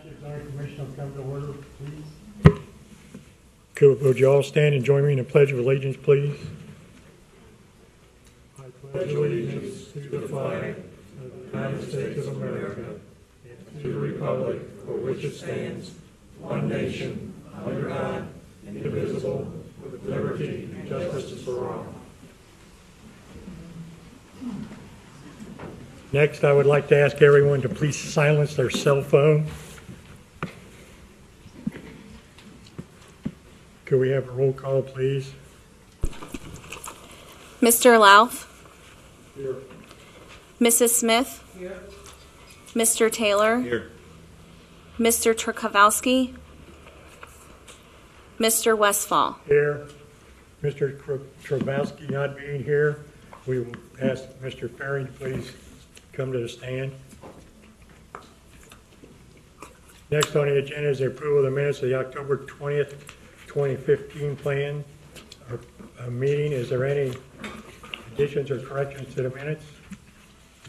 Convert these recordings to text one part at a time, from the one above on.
Township Zoning Commission will come to order, please. Would you all stand and join me in the Pledge of Allegiance, please? I pledge allegiance to the flag of the United States of America and to the republic for which it stands, one nation, under God, indivisible, with liberty and justice for all. Next, I would like to ask everyone to please silence their cell phone. Could we have a roll call, please? Mr. Lauf? Here. Mrs. Smith? Here. Mr. Taylor? Here. Mr. Trukowski? Mr. Westfall? Here. Mr. Trubowski not being here, we will ask Mr. Ferry to please come to the stand. Next on the agenda is the approval of the minutes of the October 20th, 2015 plan meeting. Is there any additions or corrections to the minutes?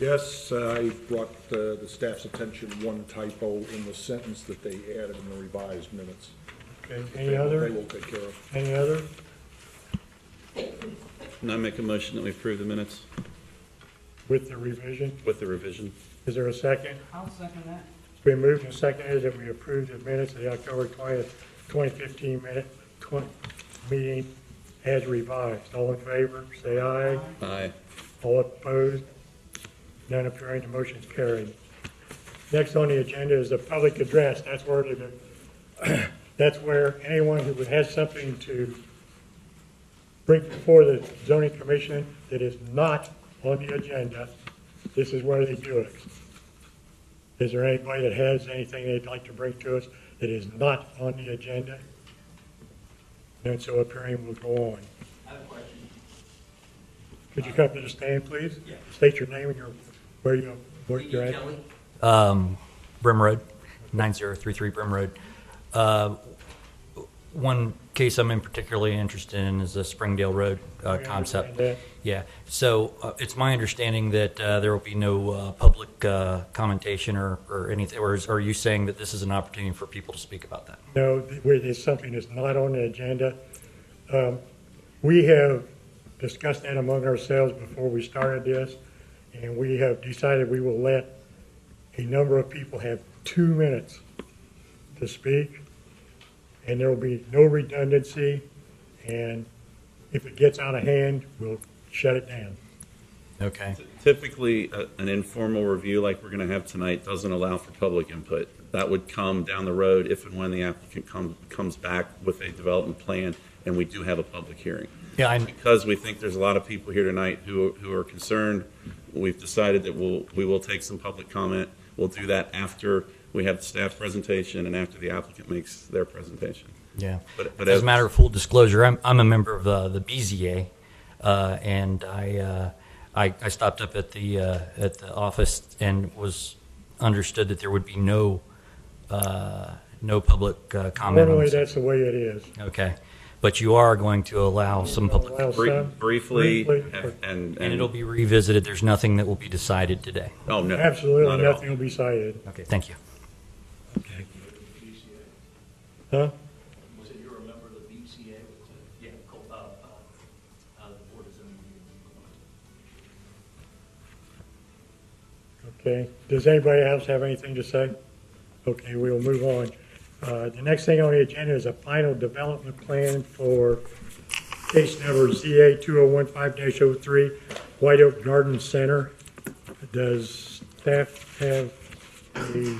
Yes, I brought the staff's attention one typo in the sentence that they added in the revised minutes. Okay. Any other? They will take care of. Any other? And I make a motion that we approve the minutes With the revision? with the revision. Is there a second? I'll second that. It's been moved and seconded that we approve the minutes of the October 20th, 2015 meeting as revised. All in favor, say aye. Aye. All opposed? None appearing, the motion is carried. Next on the agenda is the public address. That's where anyone who has something to bring before the zoning commission that is not on the agenda, this is where they do it. Is there anybody that has anything they'd like to bring to us that is not on the agenda? And so appearing will go on. I have a question. Could you come to the stand, please? Yeah. State your name and where you're at. Kelly. Brim Road, 9033 Brim Road. One case I'm particularly interested in is the Springdale Road concept. Yeah. So it's my understanding that there will be no public commentation or anything. Or are you saying that this is an opportunity for people to speak about that? No, it's something that's not on the agenda. We have discussed that among ourselves before we started this, and we have decided we will let a number of people have 2 minutes to speak, and there will be no redundancy, and if it gets out of hand, we'll shut it down. Okay. Typically, an informal review like we're going to have tonight doesn't allow for public input. That would come down the road if and when the applicant comes back with a development plan, and we do have a public hearing. Yeah, Because we think there's a lot of people here tonight who are concerned, we've decided that we will take some public comment. We'll do that after we have the staff presentation and after the applicant makes their presentation. yeah. But As a matter of full disclosure, I'm a member of the BZA, and I stopped up at the office and was understood that there would be no public comment. Normally, that's the way it is. Okay, but you are going to allow some public, Allow some, Briefly, and it'll be revisited. There's nothing that will be decided today. Oh, no. absolutely not at all. nothing will be cited. Okay, thank you. Okay. Huh? Was it you were a member of the BCA? Yeah, the Board of Zoning. Okay. Does anybody else have anything to say? Okay, we will move on. The next thing on the agenda is a final development plan for case number ZA 2015-03, White Oak Garden Center. Does staff have a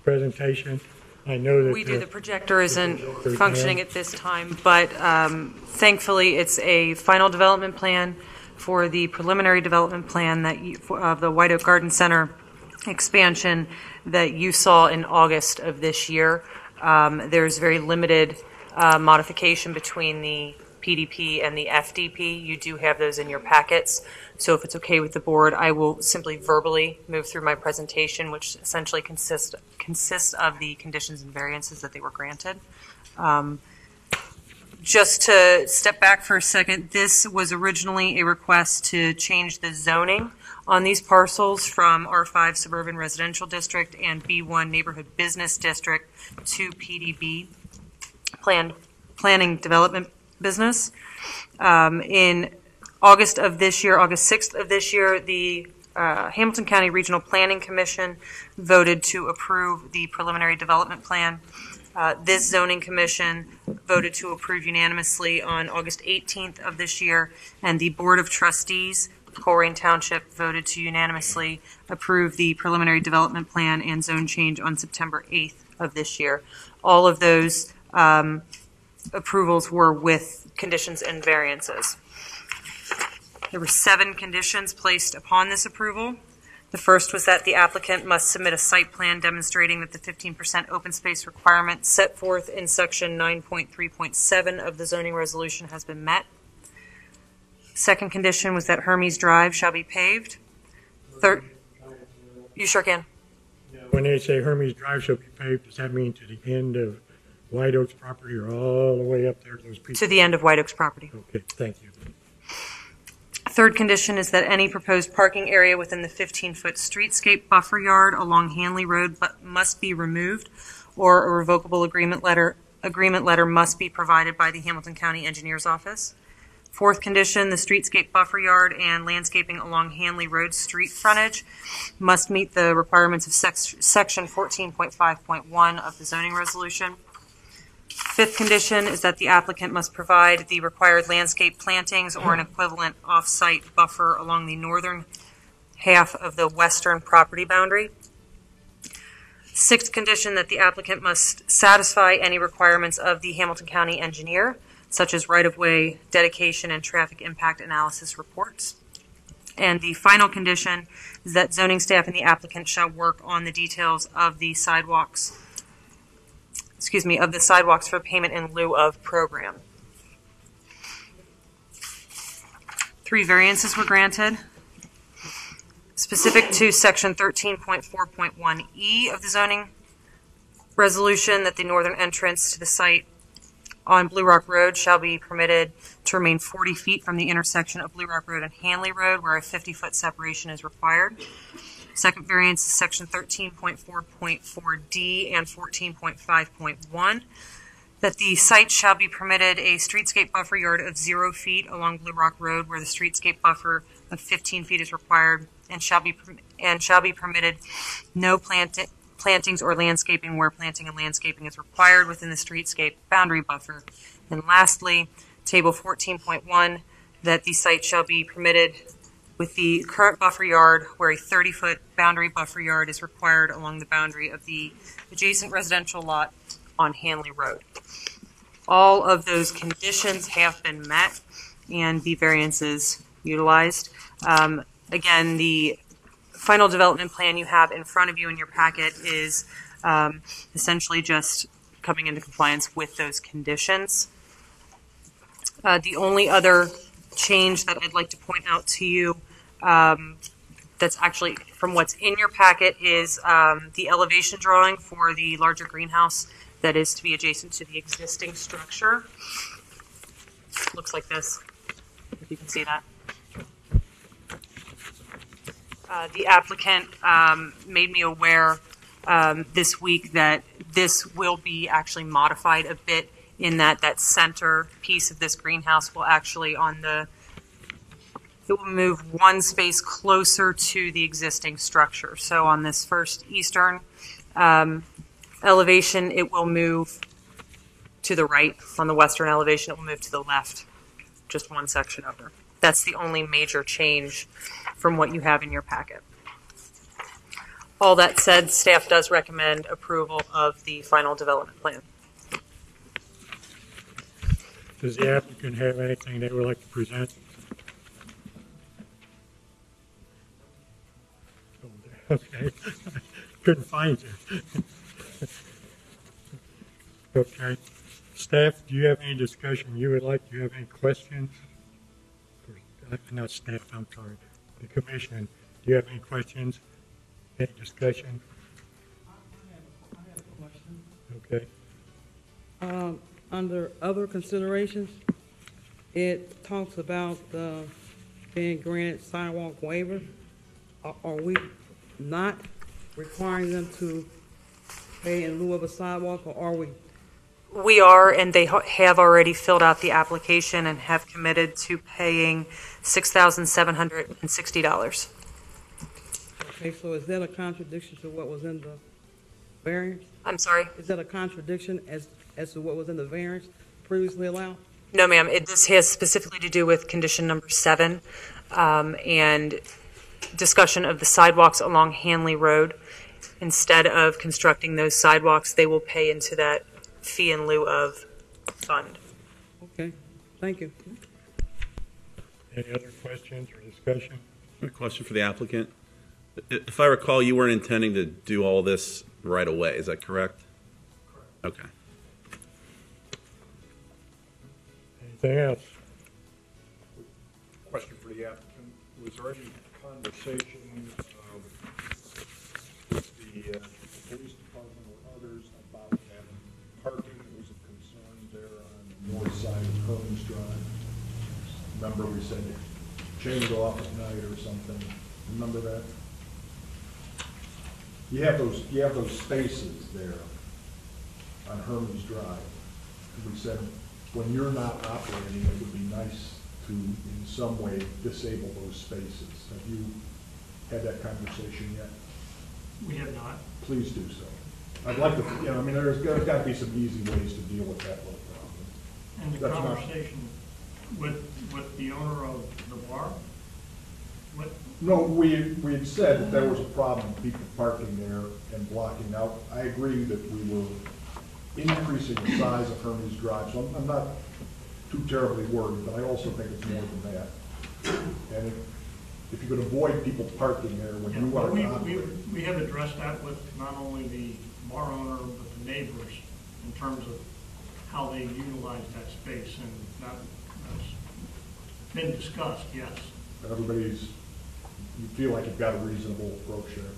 presentation? I know that we do. The projector isn't functioning at this time, but thankfully it's a final development plan for the preliminary development plan that of the White Oak Garden Center expansion that you saw in August of this year. There's very limited modification between the PDP and the FDP. You do have those in your packets. So if it's okay with the board, I will simply verbally move through my presentation, which essentially consists of the conditions and variances that they were granted. Just to step back for a second, this was originally a request to change the zoning On these parcels from R5 Suburban Residential District and B1 Neighborhood Business District to PDB, Planning Development Business. In August of this year, August 6th of this year, the Hamilton County Regional Planning Commission voted to approve the preliminary development plan. This zoning commission voted to approve unanimously on August 18th of this year, and the Board of Trustees, Colerain Township, voted to unanimously approve the preliminary development plan and zone change on September 8th of this year. All of those approvals were with conditions and variances. There were 7 conditions placed upon this approval. The first was that the applicant must submit a site plan demonstrating that the 15% open space requirement set forth in section 9.3.7 of the zoning resolution has been met. Second condition was that Hermes Drive shall be paved. Third, you sure can. When they say Hermes Drive shall be paved, does that mean to the end of White Oaks property or all the way up there to those people? To the end of White Oaks property. Okay, thank you. Third condition is that any proposed parking area within the 15-foot streetscape buffer yard along Hanley Road must be removed, or a revocable agreement letter must be provided by the Hamilton County Engineer's Office. Fourth condition, the streetscape buffer yard and landscaping along Hanley Road street frontage must meet the requirements of section 14.5.1 of the zoning resolution. Fifth condition is that the applicant must provide the required landscape plantings or an equivalent off-site buffer along the northern half of the western property boundary. Sixth condition, that the applicant must satisfy any requirements of the Hamilton County engineer, such as right-of-way dedication and traffic impact analysis reports. And the final condition is that zoning staff and the applicant shall work on the details of the sidewalks for payment in lieu of program. 3 variances were granted. Specific to section 13.4.1E of the zoning resolution, that the northern entrance to the site on Blue Rock Road shall be permitted to remain 40 feet from the intersection of Blue Rock Road and Hanley Road, where a 50-foot separation is required. Second variance is section 13.4.4D and 14.5.1, that the site shall be permitted a streetscape buffer yard of 0 feet along Blue Rock Road, where the streetscape buffer of 15 feet is required, and shall be permitted no plantings or landscaping where planting and landscaping is required within the streetscape boundary buffer. And lastly, table 14.1, that the site shall be permitted with the current buffer yard where a 30-foot boundary buffer yard is required along the boundary of the adjacent residential lot on Hanley Road. All of those conditions have been met and the variances utilized. Again, the final development plan you have in front of you in your packet is essentially just coming into compliance with those conditions. The only other change that I'd like to point out to you that's actually from what's in your packet is the elevation drawing for the larger greenhouse that is to be adjacent to the existing structure. Looks like this, if you can see that. The applicant made me aware this week that this will be actually modified a bit, in that center piece of this greenhouse will actually it will move 1 space closer to the existing structure. So on this first eastern elevation, it will move to the right. On the western elevation, it will move to the left, just 1 section over. That's the only major change from what you have in your packet. All that said, staff does recommend approval of the final development plan. Does the applicant have anything they would like to present? Okay, couldn't find you. Okay, staff, do you have any discussion you would like? Do you have any questions? Not staff, I'm sorry, the commission. Do you have any questions? Any discussion? I have a question. Okay. Under other considerations, it talks about being granted sidewalk waiver. are we not requiring them to pay in lieu of a sidewalk, or are we? We are, and they have already filled out the application and have committed to paying $6,760. Okay, so is that a contradiction to what was in the variance? I'm sorry? Is that a contradiction as to what was in the variance previously allowed? No, ma'am. This has specifically to do with condition number 7 and discussion of the sidewalks along Hanley Road. Instead of constructing those sidewalks, they will pay into that fee in lieu of fund. Okay, thank you. Any other questions or discussion? A question for the applicant. If I recall, you weren't intending to do all this right away. Is that correct? Correct. Okay. Anything else? Question for the applicant. Was there any conversation with the police department or others about that parking that was a concern there on the north side of Herman's Drive? Remember we said chained off at night or something? Remember that? You have those spaces there on Herman's Drive. We said when you're not operating, it would be nice to, in some way, disable those spaces. Have you had that conversation yet? We have not. Please do so. I'd like to, I mean, there's got to be some easy ways to deal with that little problem. And the That's not- conversation with the owner of the bar? What? No, we had said that there was a problem, people parking there and blocking out. I agree that we were increasing the size of Hermes Drive, so I'm not too terribly worried, but I also think it's more than that. And if you could avoid people parking there when you are operating. We have addressed that with not only the bar owner, but the neighbors in terms of how they utilize that space, and that's been discussed, yes. You feel like you've got a reasonable approach there.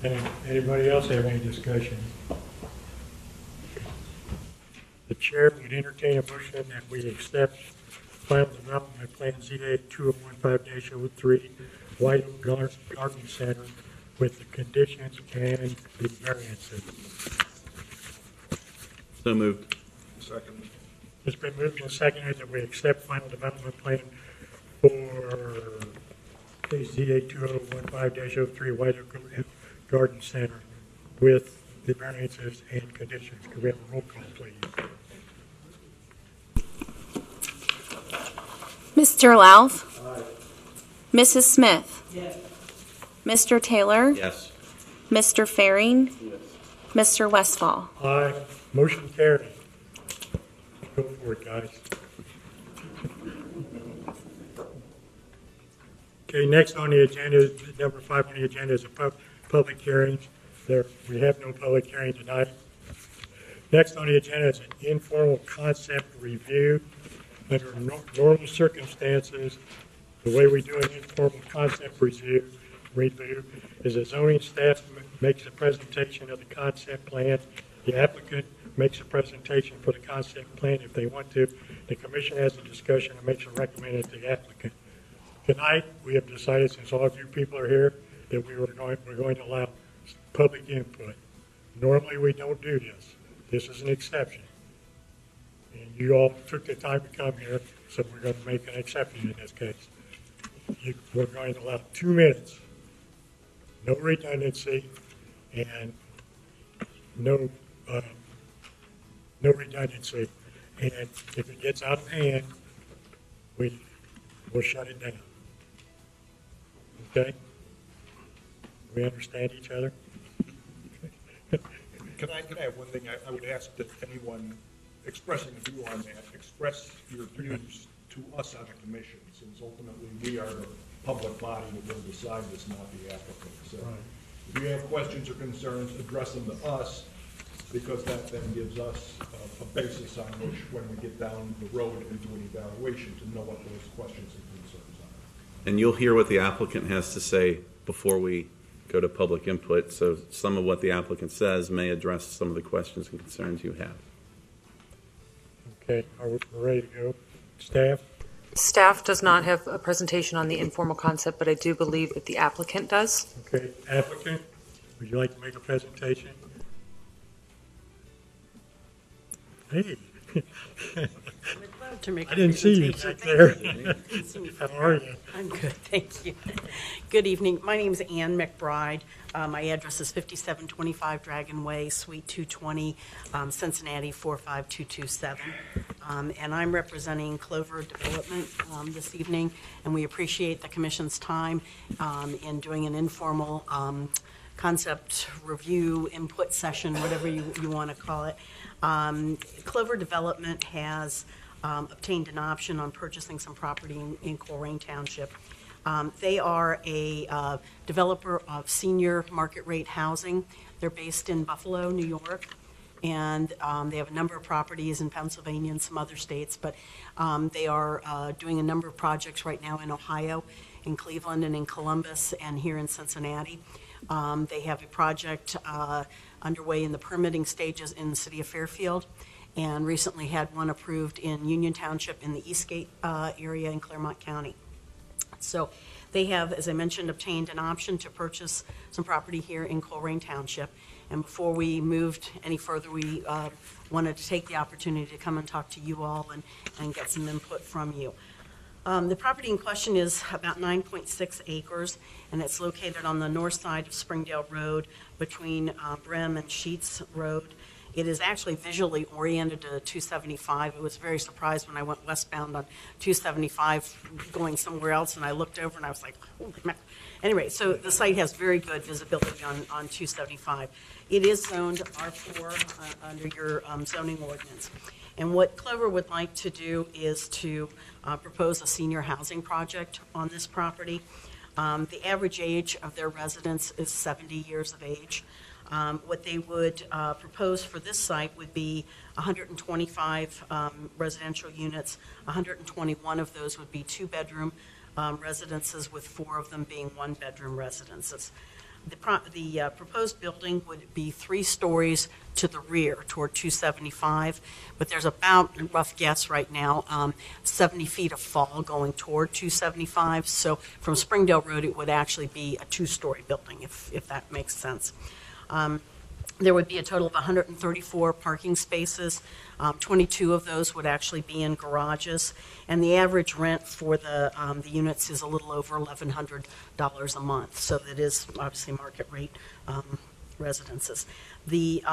Yes. Anybody else have any discussion? The chair would entertain a motion that we accept final development plan ZA 2015-03 White Oak Garden Center with the conditions and the variances. So moved. Second. It's been moved and seconded that we accept final development plan for ZA 2015-03 White Oak Garden Center with the variances and conditions. Could we have a roll call, please? Mr. Louth? Aye. Mrs. Smith? Yes. Mr. Taylor? Yes. Mr. Faring? Mr. Westfall? Aye. Motion carried. Go for it, guys. Okay, next on the agenda, number 5 on the agenda is a public hearing. We have no public hearing tonight. Next on the agenda is an informal concept review. Under normal circumstances, the way we do an informal concept review is the zoning staff makes a presentation of the concept plan. The applicant makes a presentation for the concept plan if they want to. The commission has a discussion and makes a recommendation to the applicant. Tonight, we have decided, since all of you people are here, that we're going to allow public input. Normally, we don't do this. This is an exception. And you all took the time to come here, so we're going to make an exception in this case. We're going to allow 2 minutes, no redundancy, and no redundancy. And if it gets out of hand, we'll shut it down. Okay? We understand each other? Can I have one thing? I would ask that anyone expressing a view on that, express your views to us on the commission, since ultimately we are the public body that will decide this, not the applicant. So if you have questions or concerns, address them to us, because that then gives us a basis on which, when we get down the road and do an evaluation, to know what those questions and concerns are. And you'll hear what the applicant has to say before we go to public input, so some of what the applicant says may address some of the questions and concerns you have. Okay, are we ready to go? Staff? Staff does not have a presentation on the informal concept, but I do believe that the applicant does. Okay, applicant, would you like to make a presentation? Hey, To make I a didn't see you presentation. back there. How are you? I'm good, thank you. Good evening. My name is Ann McBride. My address is 5725 Dragon Way, Suite 220, Cincinnati 45227. And I'm representing Clover Development this evening, and we appreciate the commission's time in doing an informal concept review, input session, whatever you want to call it. Clover Development has obtained an option on purchasing some property in Colerain Township. They are a developer of senior market rate housing. They're based in Buffalo, New York, and they have a number of properties in Pennsylvania and some other states, but they are doing a number of projects right now in Ohio, in Cleveland, and in Columbus, and here in Cincinnati. They have a project underway in the permitting stages in the city of Fairfield, and recently had one approved in Union Township in the Eastgate area in Claremont County. So they have, as I mentioned, obtained an option to purchase some property here in Colerain Township. And before we moved any further, we wanted to take the opportunity to come and talk to you all and get some input from you. The property in question is about 9.6 acres, and it's located on the north side of Springdale Road between Brim and Sheets Road. It is actually visually oriented to 275. I was very surprised when I went westbound on 275 going somewhere else, and I looked over and I was like, holy mackerel. Anyway, so the site has very good visibility on 275. It is zoned R4 under your zoning ordinance. And what Clover would like to do is to propose a senior housing project on this property. The average age of their residents is 70 years of age. What they would propose for this site would be 125 residential units. 121 of those would be two-bedroom residences, with 4 of them being one-bedroom residences. The proposed building would be 3 stories to the rear toward 275, but there's about, a rough guess right now, 70 feet of fall going toward 275. So from Springdale Road, it would actually be a 2-story building, if that makes sense. There would be a total of 134 parking spaces. 22 of those would actually be in garages, and the average rent for the units is a little over $1,100 a month. So that is obviously market rate residences. The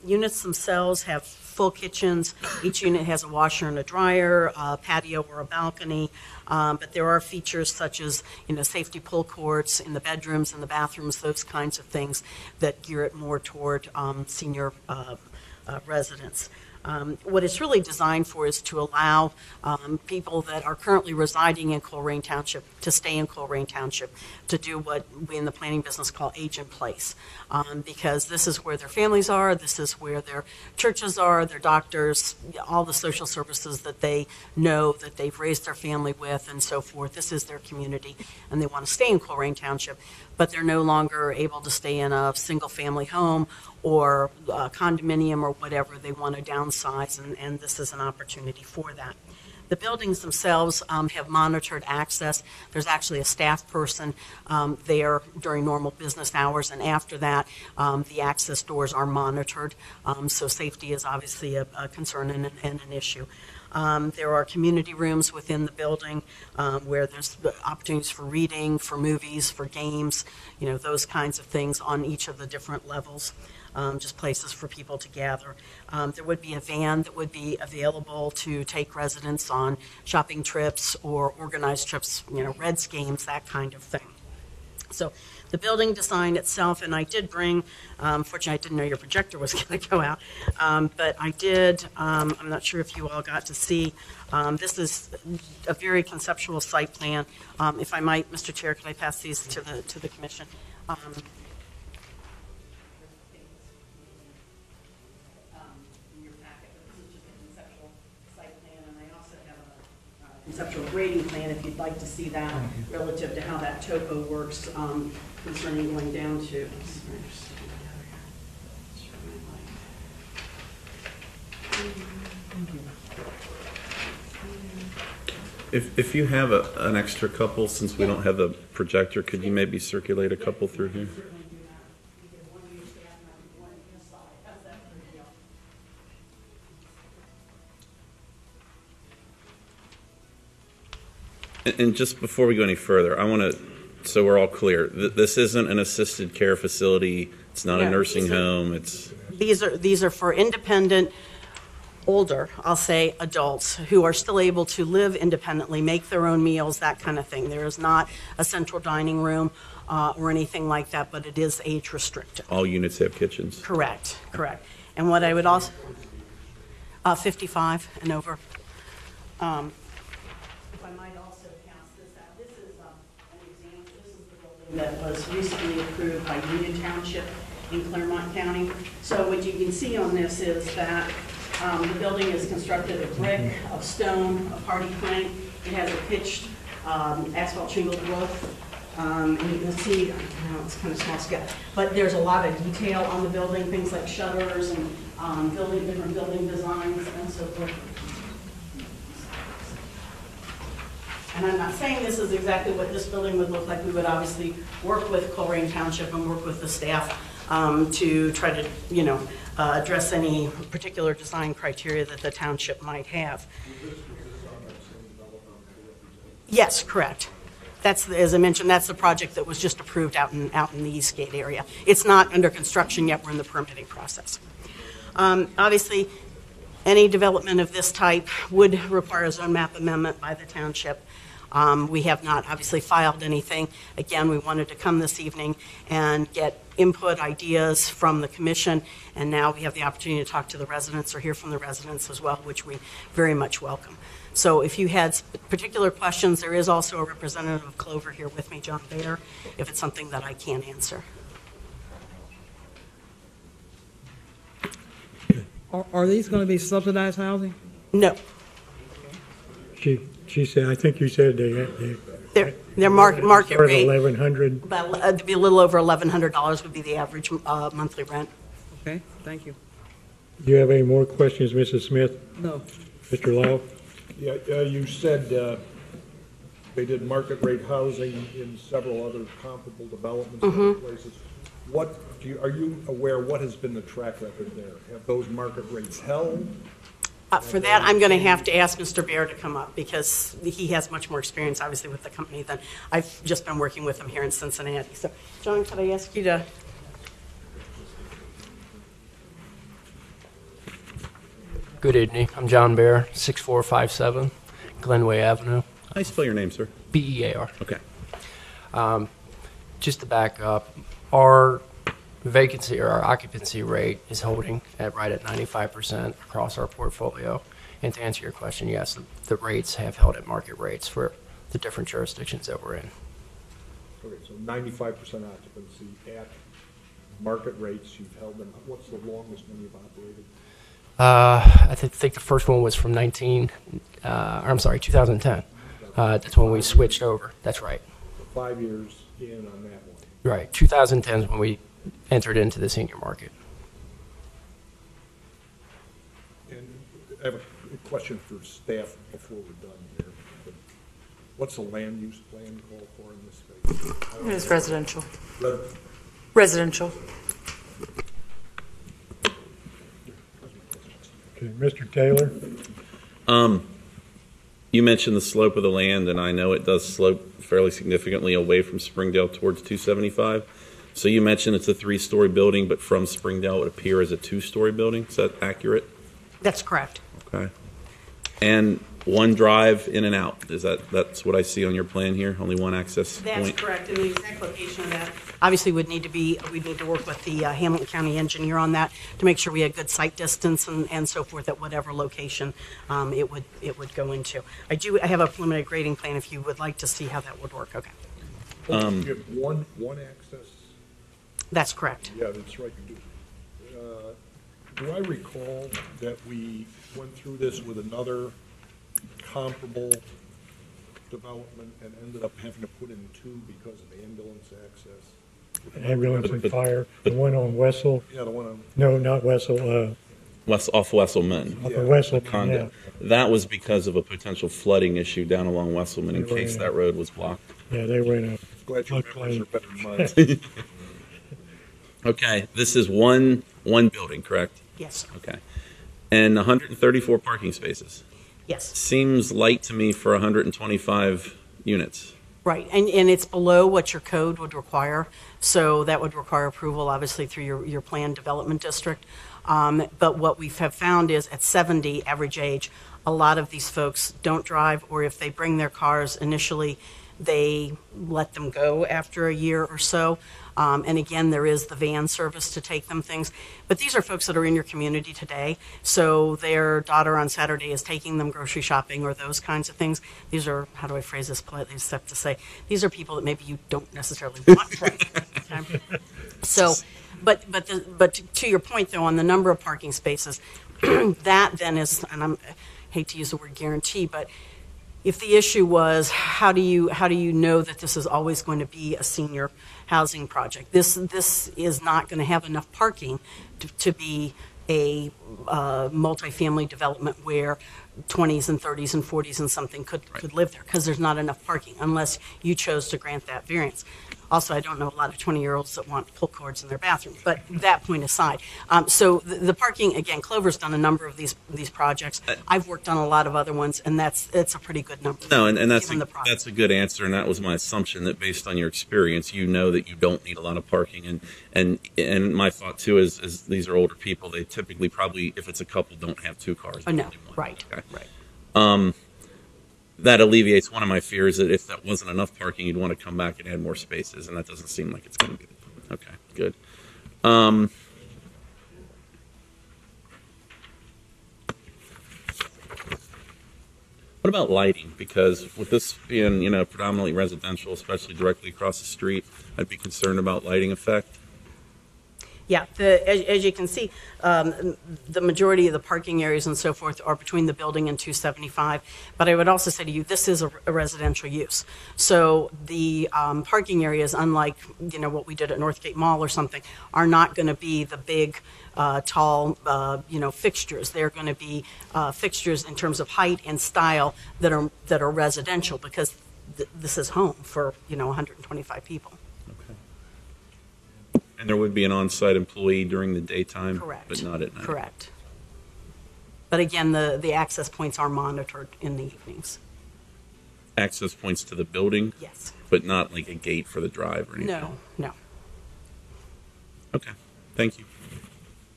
units themselves have full kitchens. Each unit has a washer and a dryer, a patio or a balcony, but there are features such as, safety pull cords in the bedrooms and the bathrooms, those kinds of things that gear it more toward senior residents. What it's really designed for is to allow people that are currently residing in Colerain Township to stay in Colerain Township, to do what we in the planning business call age in place, because this is where their families are, this is where their churches are, their doctors, all the social services that they know that they've raised their family with and so forth. This is their community, and they want to stay in Colerain Township, but they're no longer able to stay in a single family home or a condominium or whatever. They want to downsize, and this is an opportunity for that. The buildings themselves have monitored access. There's actually a staff person there during normal business hours, and after that, the access doors are monitored. So safety is obviously a concern and an issue. There are community rooms within the building where there's opportunities for reading, for movies, for games, those kinds of things on each of the different levels. Just places for people to gather. There would be a van that would be available to take residents on shopping trips or organized trips, Reds games, that kind of thing. So the building design itself, and I did bring, fortunately I didn't know your projector was going to go out, but I did, I'm not sure if you all got to see, this is a very conceptual site plan. If I might, Mr. Chair, could I pass these to the commission? Conceptual grading plan, if you'd like to see that relative to how that topo works concerning going down to. If you have an extra couple, since we don't have the projector, could you maybe circulate a couple through here? And just before we go any further, I want to, so we're all clear, this isn't an assisted care facility, it's not a nursing home, it's... These are for independent, older, I'll say, adults who are still able to live independently, make their own meals, that kind of thing. There is not a central dining room or anything like that, but it is age restricted. All units have kitchens? Correct, correct. And what I would also, 55 and over. If I might also pass this out, this is an example. This is the building that was recently approved by Union Township in Claremont County. So what you can see on this is that the building is constructed of brick, of stone, a party plank. It has a pitched asphalt shingled roof. And you can see, now it's kind of small scale, but there's a lot of detail on the building, things like shutters and different building designs and so forth. And I'm not saying this is exactly what this building would look like. We would obviously work with Colerain Township and work with the staff to try to, address any particular design criteria that the township might have. Yes, correct. That's, as I mentioned, that's the project that was just approved out in the Eastgate area. It's not under construction yet. We're in the permitting process. Obviously, any development of this type would require a zone map amendment by the township. We have not obviously filed anything. Again, we wanted to come this evening and get input, ideas from the commission, and now we have the opportunity to talk to the residents or hear from the residents as well, which we very much welcome. So if you had particular questions, there is also a representative of Clover here with me, John Baer, if it's something that I can't answer. Are these going to be subsidized housing? No. She said, I think you said They're market rate. 1,100. About, to be a little over $1,100 would be the average monthly rent. Okay, thank you. Do you have any more questions, Mrs. Smith? No. Mr. Lau? Yeah, you said they did market rate housing in several other comparable developments in other places. Are you aware what has been the track record there? Have those market rates held? For that, I'm going to have to ask Mr. Baer to come up because he has much more experience, obviously, with the company than I've just been working with him here in Cincinnati. So, John, could I ask you to... Good evening. I'm John Baer, 6457 Glenway Avenue. How do you spell your name, sir? B-E-A-R. Okay. Just to back up, our vacancy or our occupancy rate is holding at right at 95% across our portfolio. And to answer your question, yes, the rates have held at market rates for the different jurisdictions that we're in. Okay, so 95% occupancy at market rates, you've held them. What's the longest one you've operated? I think the first one was from 2010. That's when we switched over. That's right. So 5 years in on that one. Right. 2010 is when we entered into the senior market. And I have a question for staff before we're done here. What's the land use plan call for in this space? It is residential. Residential. Okay, Mr. Taylor? You mentioned the slope of the land, and I know it does slope fairly significantly away from Springdale towards 275. So you mentioned it's a 3-story building, but from Springdale it would appear as a 2-story building. Is that accurate? That's correct. Okay. And one drive in and out. That's what I see on your plan here? Only one access That's point? correct. And the exact location of that obviously we'd need to work with the Hamilton County engineer on that to make sure we had good site distance and so forth at whatever location it would go into. I have a preliminary grading plan if you would like to see how that would work. Okay. You have one access? That's correct. Yeah, that's right, you do. Do I recall that we went through this with another comparable development and ended up having to put in 2 because of ambulance access? Ambulance and fire. The one on Wessel? Yeah, the one on... No, not Wessel. Off Wesselman. Off of Wesselman, Condo. yeah. That was because of a potential flooding issue down along Wesselman in They were case in that road was blocked. Yeah, they were in a Glad your memories are floodplain. better than mine. Okay, this is one building, correct? Yes, Okay. And 134 parking spaces. yes. Seems light to me for 125 units. Right, and it's below what your code would require, so that would require approval, obviously, through your planned development district. But what we have found is at 70 average age, a lot of these folks don't drive, or if they bring their cars initially, they let them go after a year or so. And again, there is the van service to take them things. But these are folks that are in your community today. So their daughter on Saturday is taking them grocery shopping or those kinds of things. These are, how do I phrase this politely, except to say, these are people that maybe you don't necessarily want to okay? So, but to your point though, on the number of parking spaces, that then is, and I hate to use the word guarantee, but if the issue was how do you know that this is always going to be a senior housing project? This is not going to have enough parking to be a multifamily development where 20s and 30s and 40s and something could live there, because there's not enough parking unless you chose to grant that variance. Also, I don't know a lot of 20-year-olds that want pull cords in their bathroom, but that point aside. So the parking, again, Clover's done a number of these projects. I've worked on a lot of other ones, and it's a pretty good number. No, and that's given the project. that's a good answer, and that was my assumption, that based on your experience, you know that you don't need a lot of parking. And my thought too is these are older people. They typically probably, if it's a couple, don't have two cars. Oh, no, only one. right, Okay. right. That alleviates one of my fears, that if that wasn't enough parking, you'd want to come back and add more spaces, and that doesn't seem like it's going to be. Okay, good. What about lighting? Because with this being, predominantly residential, especially directly across the street, I'd be concerned about lighting effect. Yeah, as you can see, the majority of the parking areas and so forth are between the building and 275. But I would also say to you, this is a residential use. So the parking areas, unlike what we did at Northgate Mall or something, are not going to be the big, tall, fixtures. They're going to be fixtures in terms of height and style that are residential, because this is home for 125 people. And there would be an on-site employee during the daytime, Correct. but not at night. Correct. But again, the access points are monitored in the evenings. Access points to the building, Yes. but not like a gate for the drive or anything. No. Okay, thank you.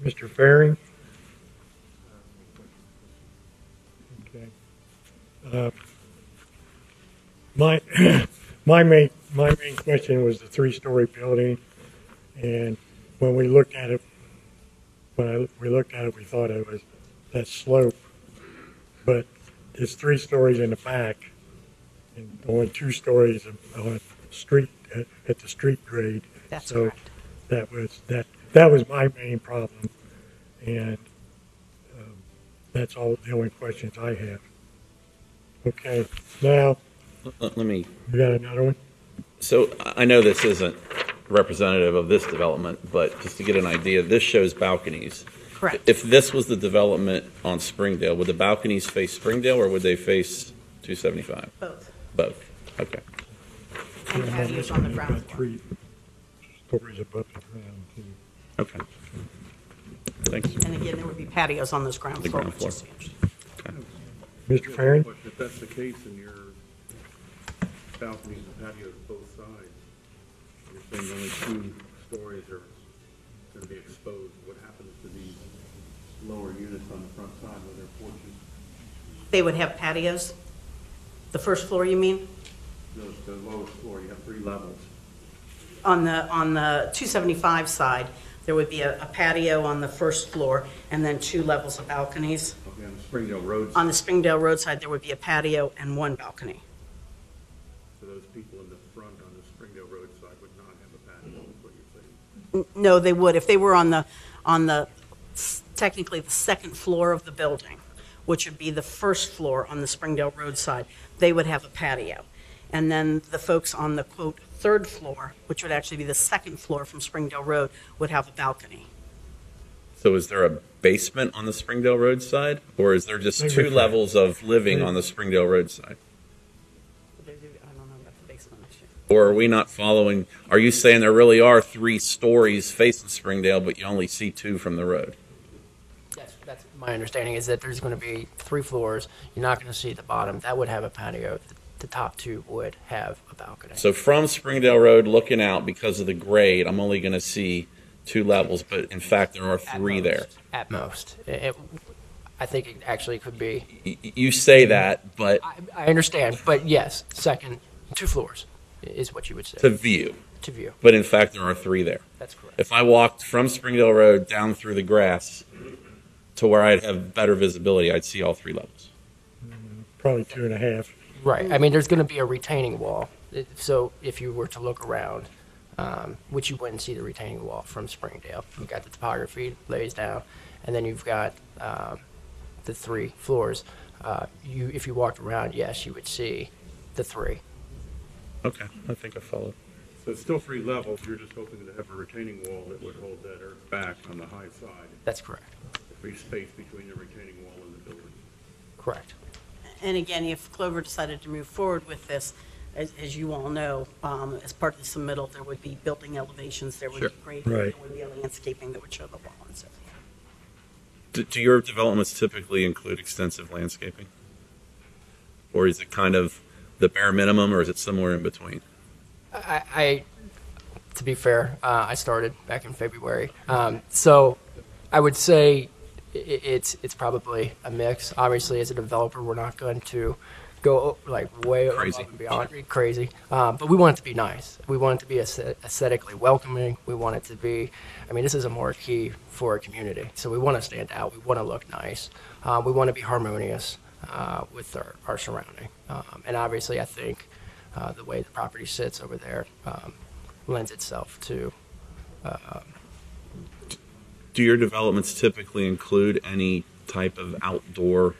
Mr. Faring? Okay. My main question was the three-story building, and when we looked at it, we thought it was that slope, but it's 3 stories in the back, and only 2 stories on street at the street grade. That's so correct. that was my main problem, and that's all the only questions I have. Okay, now Let me. you got another one? So I know this isn't representative of this development, but just to get an idea, this shows balconies. Correct. If this was the development on Springdale, would the balconies face Springdale or would they face 275? Both. Both. Okay. And patios on the ground About floor. 3 stories above the ground, too. Okay. Thanks. And again, there would be patios on this ground The floor. ground which is floor. huge. Mr. Farron? If that's the case and your balconies and patios both sides, you're saying only 2 stories are going to be exposed, what happens to these lower units on the front side with their porches? They would have patios? The first floor, you mean? The lowest floor, you have 3 levels. On the 275 side, there would be a patio on the first floor and then 2 levels of balconies. Okay, on the Springdale Road. On the Springdale Road side, there would be a patio and 1 balcony. So those people in the front on the Springdale Road side would not have a patio, is what you're saying? No, they would. If they were on the technically the second floor of the building, which would be the first floor on the Springdale Road side, they would have a patio. And then the folks on the, quote, third floor, which would actually be the second floor from Springdale Road, would have a balcony. So is there basement on the Springdale Road side, or is there just Maybe two different. levels of living on the Springdale Road side? I don't know about the basement issue. Or are we not following, are you saying there really are 3 stories facing Springdale, but you only see 2 from the road? That's my understanding, is that there's going to be 3 floors. You're not going to see the bottom. That would have a patio. The top 2 would have a balcony. So from Springdale Road looking out, because of the grade, I'm only going to see 2 levels, but in fact there are 3 there. At most. I think it actually could be. You say that, but I understand, but yes, second, 2 floors is what you would say. to view. To view. But in fact there are 3 there. That's correct. If I walked from Springdale Road down through the grass to where I'd have better visibility, I'd see all 3 levels. Probably 2.5. Right. I mean, there's going to be a retaining wall. So if you were to look around, which you wouldn't see the retaining wall from Springdale. You've got the topography lays down, and then you've got the 3 floors. If you walked around, yes, you would see the 3. Okay, I think I followed. So it's still 3 levels, you're just hoping to have a retaining wall that would hold that earth back on the high side. That's correct. Free space between the retaining wall and the building. Correct. And again, if Clover decided to move forward with this, as you all know, as part of the submittal, there would be building elevations, there would Sure. be grading, Right. there would be a landscaping that would show the wall and so forth. Do your developments typically include extensive landscaping? Or is it kind of the bare minimum, or is it somewhere in between? To be fair, I started back in February, so I would say it's probably a mix. Obviously, as a developer, we're not going to go like way Crazy. above and beyond crazy, but we want it to be nice. We want it to be aesthetically welcoming. We want it to be. I mean, this is a marquee for a community, so we want to stand out. We want to look nice. We want to be harmonious with our surrounding, and obviously, I think the way the property sits over there lends itself to. Do your developments typically include any type of outdoor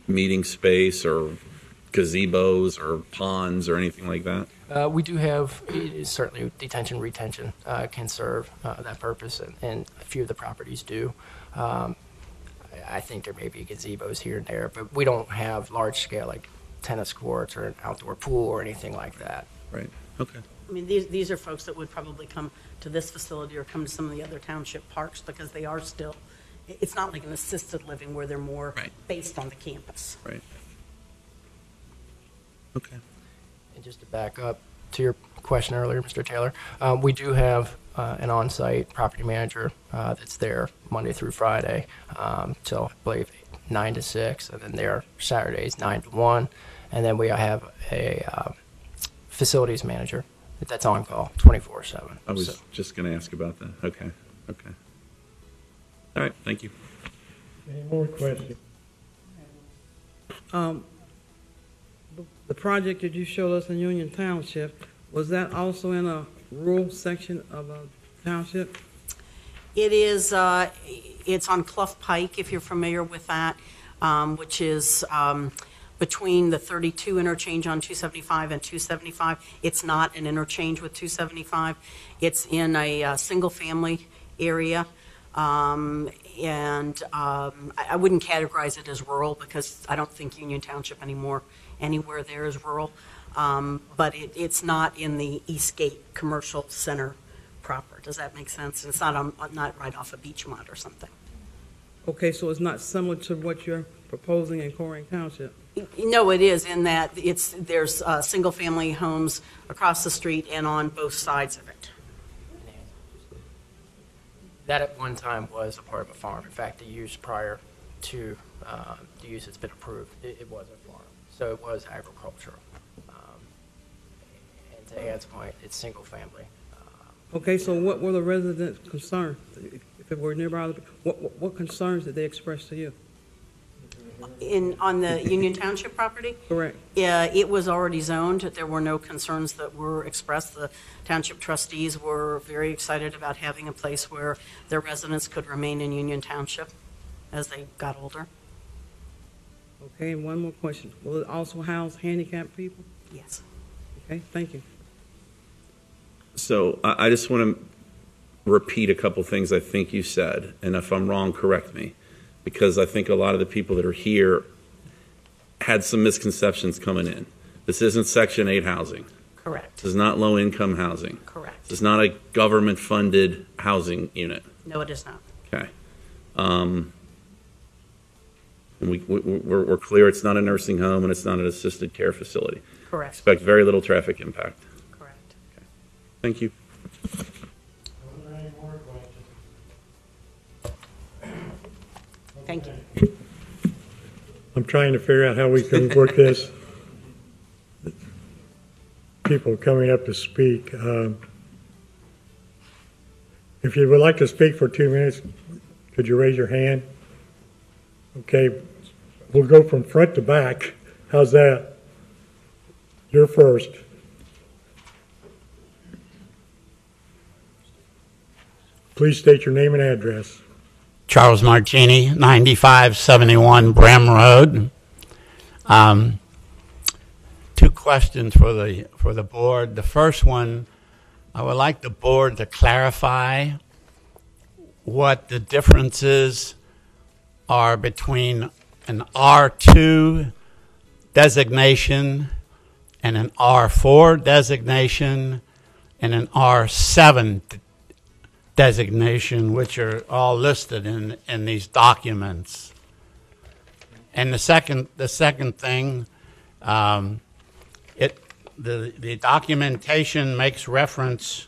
meeting space or gazebos or ponds or anything like that? We do have, certainly detention, retention can serve that purpose, and a few of the properties do. I think there may be gazebos here and there, but we don't have large scale like tennis courts or an outdoor pool or anything like that. Right. Okay. I mean, these are folks that would probably come to this facility or come to some of the other township parks because they are still, it's not like an assisted living where they're more Right. based on the campus. Right. Okay. And just to back up to your question earlier, Mr. Taylor, we do have an on-site property manager that's there Monday through Friday till I believe 9 to 6, and then there Saturdays 9 to 1, and then we have a facilities manager that's on call 24/7. I was just going to ask about that. Okay. Okay. All right. Thank you. Any more questions? The project that you showed us in Union Township, was that also in a rural section of a township? It is, it's on Clough Pike, if you're familiar with that, which is between the 32 interchange on 275 and 275. It's not an interchange with 275. It's in a single-family area. I wouldn't categorize it as rural because I don't think Union Township anywhere there is rural. But it's not in the Eastgate Commercial Center proper. Does that make sense? It's not right off of Beachmont or something. Okay, so it's not similar to what you're proposing in Colerain Township? No, it is in that there's single-family homes across the street and on both sides of it. That at one time was a part of a farm. In fact, the use prior to the use that's been approved, it was a farm. So it was agricultural. And to Ann's point, it's single family. Okay, so what were the residents' concerns? If it were nearby, what concerns did they express to you? On the Union Township property? Correct. It was already zoned. There were no concerns that were expressed. The township trustees were very excited about having a place where their residents could remain in Union Township as they got older. Okay, and one more question. Will it also house handicapped people? Yes. Okay, thank you. So I just want to repeat a couple things I think you said, and if I'm wrong, correct me. because I think a lot of the people that are here had some misconceptions coming in. This isn't Section 8 housing. Correct. This is not low-income housing. Correct. This is not a government-funded housing unit. No, it is not. Okay. And we're clear it's not a nursing home and it's not an assisted care facility. Correct. Expect very little traffic impact. Correct. Thank you. Are there any more questions? Thank you. I'm trying to figure out how we can work this. People coming up to speak. If you would like to speak for 2 minutes, could you raise your hand? Okay, we'll go from front to back. How's that? You're first. Please state your name and address. Charles Martini, 9571 Bram Road. Two questions for the board. The first one, I would like the board to clarify what the differences are between an R2 designation and an R4 designation and an R7 designation, which are all listed in these documents. And the second thing, the documentation makes reference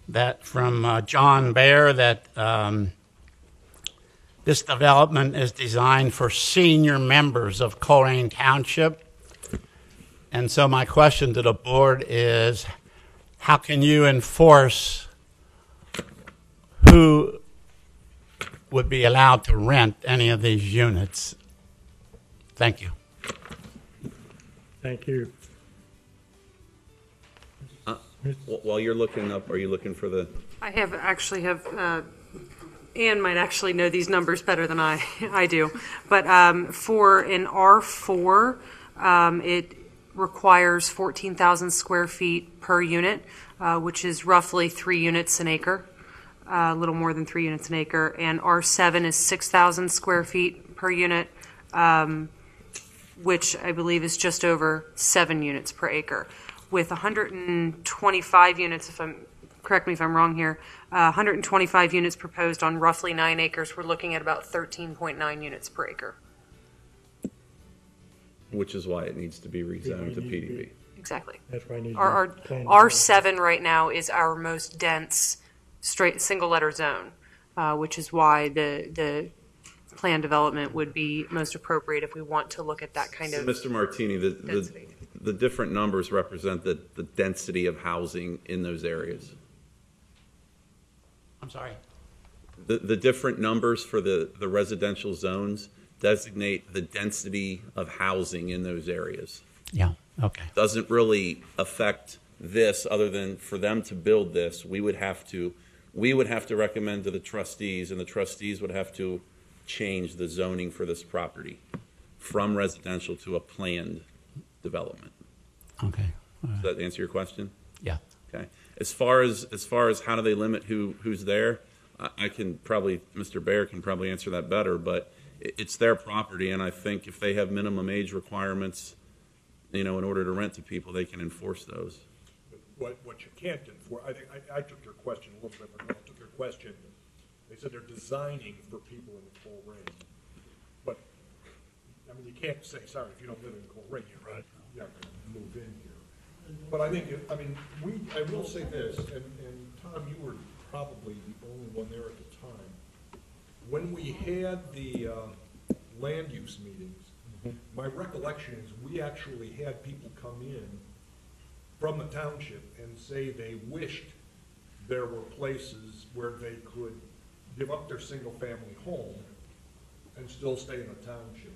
that from John Baer that this development is designed for senior members of Colerain Township. And so my question to the board is, how can you enforce who would be allowed to rent any of these units? Thank you. Thank you. While you're looking up, are you looking for the? I actually have, Ann might actually know these numbers better than I do. But for an R4, it requires 14,000 square feet per unit, which is roughly 3 units an acre, a little more than 3 units an acre. And R7 is 6,000 square feet per unit, which I believe is just over 7 units per acre. With 125 units, correct me if I'm wrong here, 125 units proposed on roughly 9 acres, we're looking at about 13.9 units per acre. Which is why it needs to be rezoned to PDB. Exactly. That's why I need Our R7 right now is our most dense straight single letter zone, which is why the plan development would be most appropriate if we want to look at that kind of Mr. Martini, the different numbers represent the density of housing in those areas. I'm sorry? The different numbers for the residential zones designate the density of housing in those areas. Yeah, okay. Doesn't really affect this, other than for them to build this, we would have to recommend to the trustees, and the trustees would have to change the zoning for this property from residential to a planned development. Okay. Does that answer your question? Yeah. Okay. As far as how do they limit who's there, I can probably, Mr. Baer can probably answer that better, but it's their property, and I think if they have minimum age requirements, in order to rent to people, they can enforce those. What you can't enforce, I took your question a little bit ago. I took your question. They said they're designing for people in the Colerain. But, I mean, you can't say, sorry, if you don't live in Colerain, you're right. You're not going to move in here. But I think, I will say this, and Tom, you were probably the only one there at the time. When we had the land use meetings, my recollection is we actually had people come in from the township and say they wished there were places where they could give up their single-family home and still stay in the township.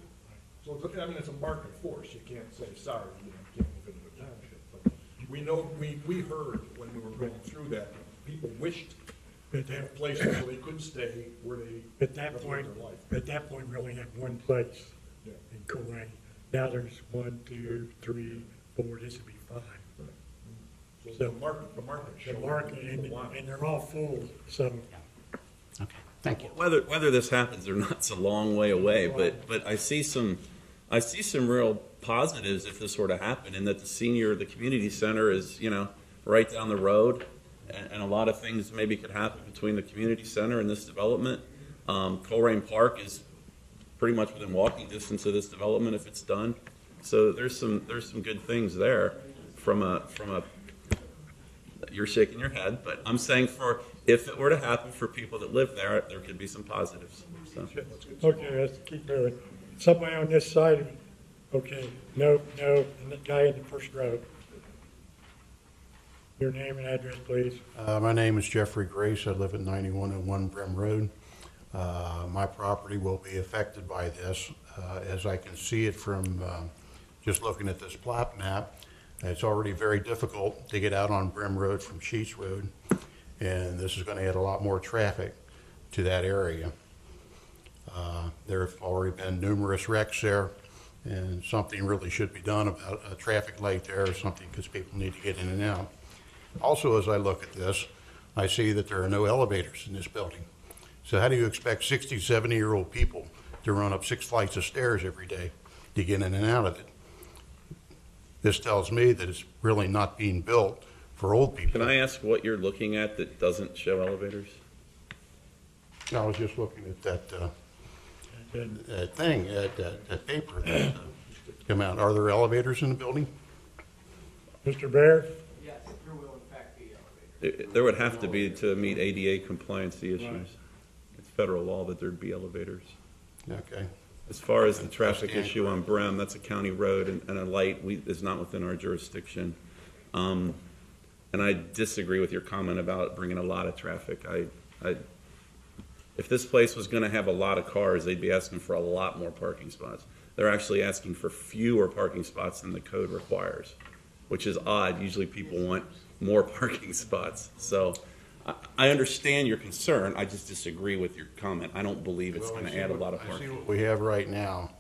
So, it's a market force. You can't say, sorry, you can't live in the township. But we know, we heard when we were going through that, people wished to have places so they could stay where they At that point, their life. we only had one place in Colerain. Now there's 1, 2, 3, 4. This would be 5. So the market The market, and they're all full. So Okay. Thank you. Whether this happens or not, it's a long way away. But I see some real positives if this were to happen, and that the community center is right down the road, and a lot of things maybe could happen between the community center and this development. Colerain Park is pretty much within walking distance of this development if it's done. So there's some good things there from a you're shaking your head, but I'm saying if it were to happen for people that live there could be some positives. So. Okay, let's keep moving. Somebody on this side, okay, no, and the guy in the first row. Your name and address, please. My name is Jeffrey Grace. I live at 9101 Brim Road. My property will be affected by this. As I can see it from just looking at this plot map, it's already very difficult to get out on Brim Road from Sheets Road, and this is going to add a lot more traffic to that area. There have already been numerous wrecks there, and something really should be done about a traffic light there or something, because people need to get in and out. Also, as I look at this, I see that there are no elevators in this building. So how do you expect 60, 70-year-old people to run up 6 flights of stairs every day to get in and out of it? This tells me that it's really not being built for old people. Can I ask what you're looking at that doesn't show elevators? I was just looking at that thing, that paper that came out. Are there elevators in the building? Mr. Baer? Yes, there will in fact be elevators. There would have to be to meet ADA compliancy issues. Right. It's federal law that there'd be elevators. Okay. As far as the traffic issue on Brim, that's a county road, and a light is not within our jurisdiction. And I disagree with your comment about bringing a lot of traffic. If this place was going to have a lot of cars, they'd be asking for a lot more parking spots. They're actually asking for fewer parking spots than the code requires, which is odd. Usually people want more parking spots. So I understand your concern. I just disagree with your comment. I don't believe it's going to add a lot of parking. I see what we have right now,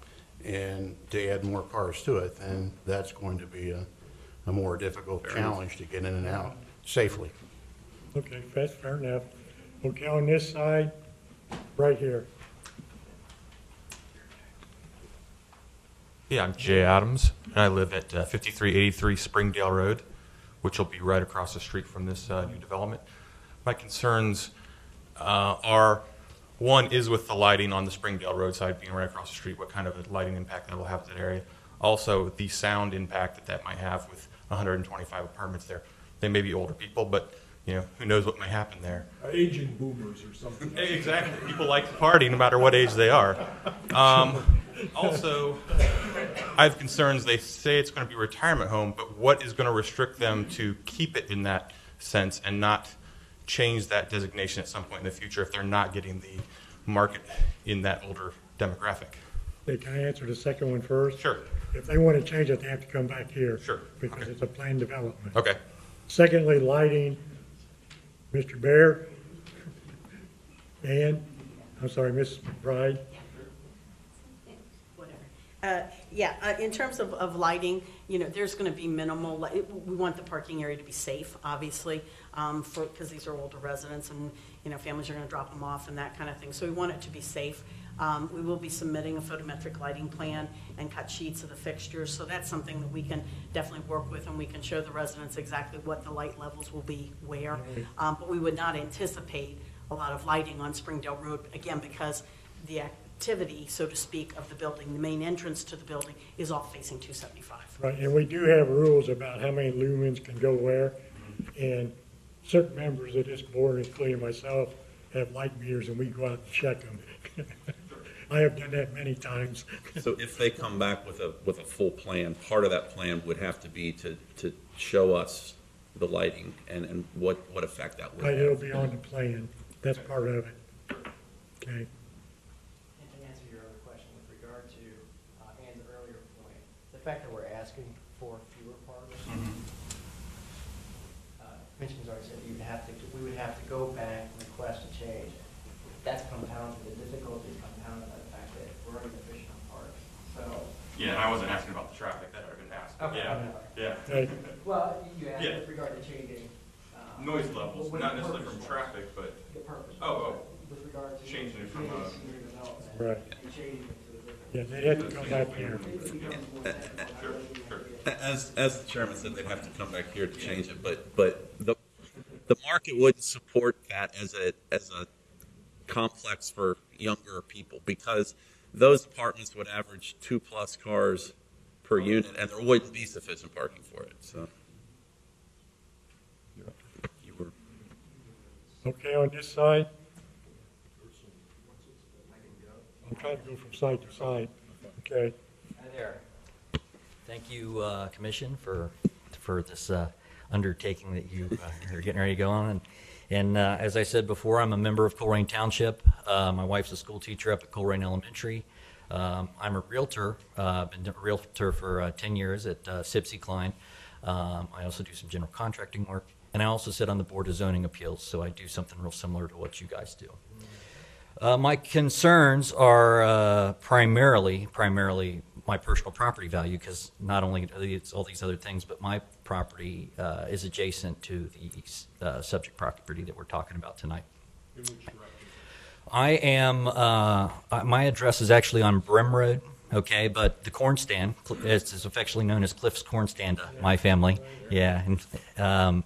and to add more cars to it, then that's going to be a more difficult challenge to get in and out safely. Okay, that's fair enough. Okay, on this side, right here. Yeah, I'm Jay Adams, and I live at 5383 Springdale Road, which will be right across the street from this new development. My concerns are, one is with the lighting on the Springdale Road side being right across the street, what kind of a lighting impact that will have to that area. Also, the sound impact that might have with 125 apartments there. They may be older people, but who knows what may happen there. Aging boomers or something. Exactly. People like to party no matter what age they are. Also, I have concerns. They say it's going to be a retirement home, but what is going to restrict them to keep it in that sense and not change that designation at some point in the future if they're not getting the market in that older demographic? Hey, can I answer the second one first? Sure. If they want to change it, they have to come back here. Sure. Because it's a planned development. Okay. Secondly, lighting. Mr. Baer? And, I'm sorry, Ms. McBride? In terms of lighting, there's going to be minimal. We want the parking area to be safe, obviously, because these are older residents, and families are going to drop them off and that kind of thing. So we want it to be safe. We will be submitting a photometric lighting plan and cut sheets of the fixtures. So that's something that we can definitely work with, and we can show the residents exactly what the light levels will be where. But we would not anticipate a lot of lighting on Springdale Road, again, because the activity, so to speak, of the building, the main entrance to the building, is all facing 275. Right, and we do have rules about how many lumens can go where, and certain members of this board, including myself, have light meters, and we go out and check them. I have done that many times. So if they come back with a full plan, part of that plan would have to be to show us the lighting and what effect that would have. Right, it'll be on the plan. That's part of it. Okay. And to answer your other question with regard to Ann's earlier point, the fact that we're asking for fewer parks, Commissioner's already said we would have to go back and request a change. That's compounded, the difficulty is compounded by the fact that we're already efficient on parks. So. Yeah, and I wasn't asking about the traffic that I've been asked. Okay. Yeah. Right. Well, you asked with regard to changing noise levels, not necessarily from traffic, but the purpose. Oh, with regard to Changing it from creating a- senior development. Right. And changing it to the. Yeah, they'd have to come back here. As the chairman said, they'd have to come back here to change it, but the market wouldn't support that as a complex for younger people, because those apartments would average 2+ cars per unit, and there wouldn't be sufficient parking for it. So you were Okay on this side? I'm trying to go from side to side. Okay. Hi there. Thank you, Commission, for this undertaking that you are getting ready to go on. And as I said before, I'm a member of Colerain Township. My wife's a school teacher up at Colerain Elementary. I'm a realtor. Been a realtor for 10 years at Sipsey Klein. I also do some general contracting work, and I also sit on the Board of Zoning Appeals, so I do something real similar to what you guys do. My concerns are primarily my personal property value, because not only it's all these other things, but my property is adjacent to the subject property that we're talking about tonight. I am, my address is actually on Brim Road, okay, but the corn stand is affectionately known as Cliff's Corn Stand, my family, yeah, and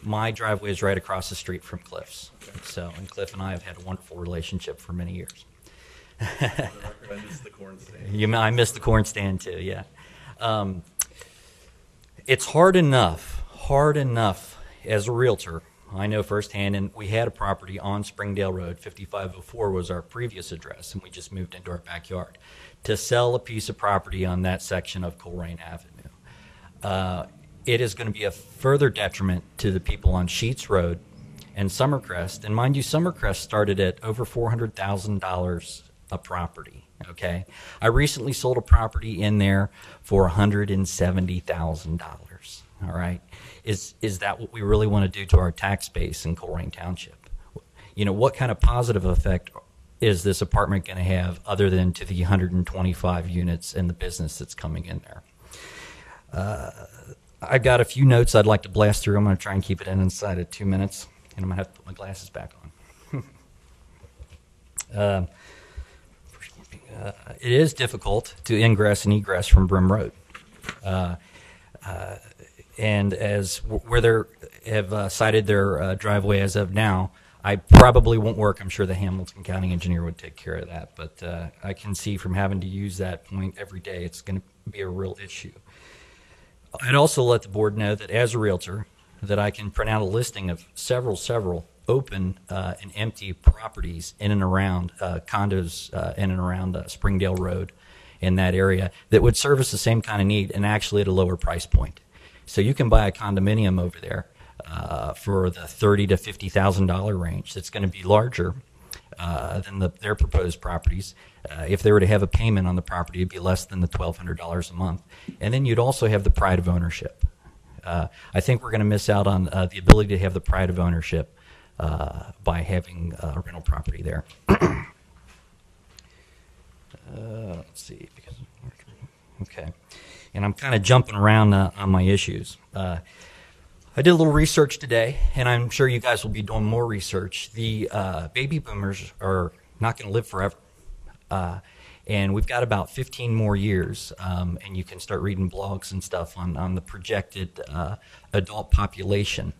my driveway is right across the street from Cliff's. So, and Cliff and I have had a wonderful relationship for many years. I missed the corn stand. I missed the corn stand too, yeah. It's hard enough as a realtor. I know firsthand, and we had a property on Springdale Road, 5504 was our previous address, and we just moved into our backyard. To sell a piece of property on that section of Colerain Avenue, it is going to be a further detriment to the people on Sheets Road and Summercrest. And mind you, Summercrest started at over $400,000 a property, okay? I recently sold a property in there for $170,000, all right? Is that what we really want to do to our tax base in Colerain Township? You know, what kind of positive effect is this apartment going to have other than to the 125 units and the business that's coming in there? I've got a few notes I'd like to blast through. I'm going to try and keep it inside of 2 minutes, and I'm going to have to put my glasses back on. It is difficult to ingress and egress from Brim Road. And as where they have cited their driveway as of now, I probably won't work. I'm sure the Hamilton County engineer would take care of that. But I can see from having to use that point every day, it's going to be a real issue. I'd also let the board know that as a realtor, that I can print out a listing of several open and empty properties in and around condos in and around Springdale Road in that area that would service the same kind of need and actually at a lower price point. So you can buy a condominium over there for the $30,000 to $50,000 range. That's going to be larger than their proposed properties. If they were to have a payment on the property, it'd be less than the $1,200 a month. And then you'd also have the pride of ownership. I think we're going to miss out on the ability to have the pride of ownership by having a rental property there. Let's see. Okay. And I'm kind of jumping around on my issues. I did a little research today, and I'm sure you guys will be doing more research. The baby boomers are not going to live forever. And we've got about 15 more years, and you can start reading blogs and stuff on the projected adult population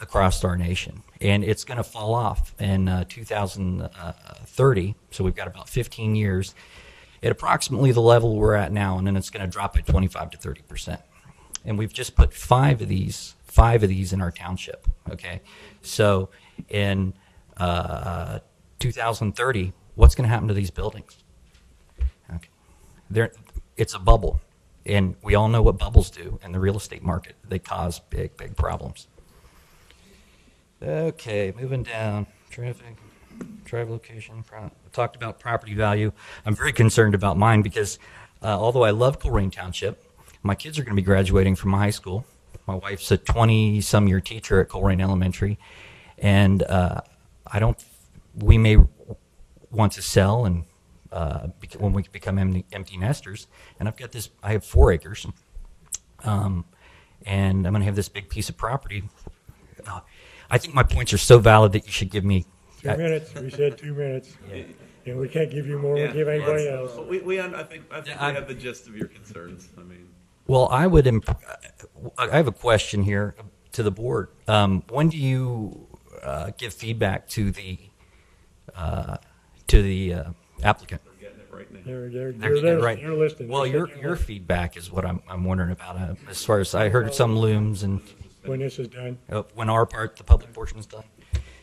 across our nation. And it's going to fall off in 2030, so we've got about 15 years at approximately the level we're at now, and then it's going to drop by 25 to 30%. And we've just put five of these in our township, okay? So in 2030, what's going to happen to these buildings? Okay. It's a bubble, and we all know what bubbles do in the real estate market. They cause big problems. Okay, moving down. Traffic, drive location. Talked about property value. I'm very concerned about mine because although I love Colerain Township, my kids are going to be graduating from high school. My wife's a 20-some year teacher at Colerain Elementary, and we may want to sell and when we become empty nesters. And I have 4 acres, and I'm going to have this big piece of property. I think my points are so valid that you should give me 2 minutes, we said 2 minutes. And we can't give you more, Yeah, we give anybody well, else. I think we have the gist of your concerns. I mean, Well, I have a question here to the board. When do you give feedback to the applicant? we're getting it right now. They're listening. Well, your feedback is what I'm wondering about. As far as I heard some looms and When this is done. when our part, the public portion is done.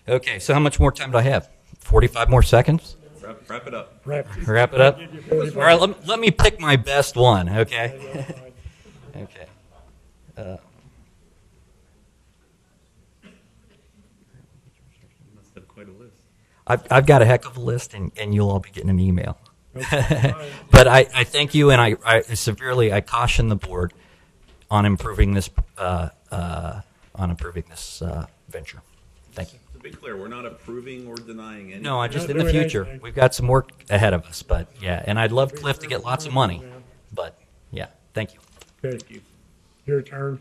Okay, so how much more time do I have? 45 more seconds? Wrap it up. Wrap it up? All right, let me pick my best one, okay? Okay. You must have quite a list. I've got a heck of a list, and you'll all be getting an email. But I thank you, and I severely caution the board on improving this venture. Thank you. To be clear, we're not approving or denying anything. No, just in the future. We've got some work ahead of us, but yeah, and I'd love Cliff to get lots of money, but yeah, thank you. Okay. Thank you. Your turn.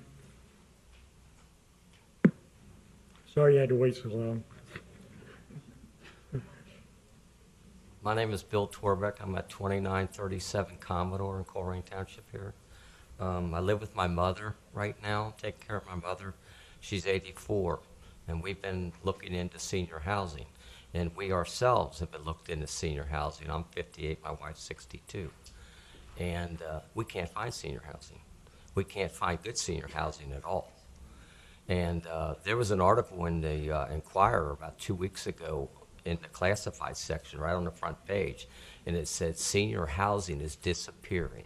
Sorry you had to wait so long. My name is Bill Torbeck. I'm at 2937 Commodore in Colerain Township here. I live with my mother right now, take care of my mother. She's 84, and we've been looking into senior housing. And we ourselves have been looked into senior housing. I'm 58, my wife's 62. And we can't find senior housing. We can't find good senior housing at all. And there was an article in the Inquirer about 2 weeks ago in the classified section, right on the front page, and it said senior housing is disappearing.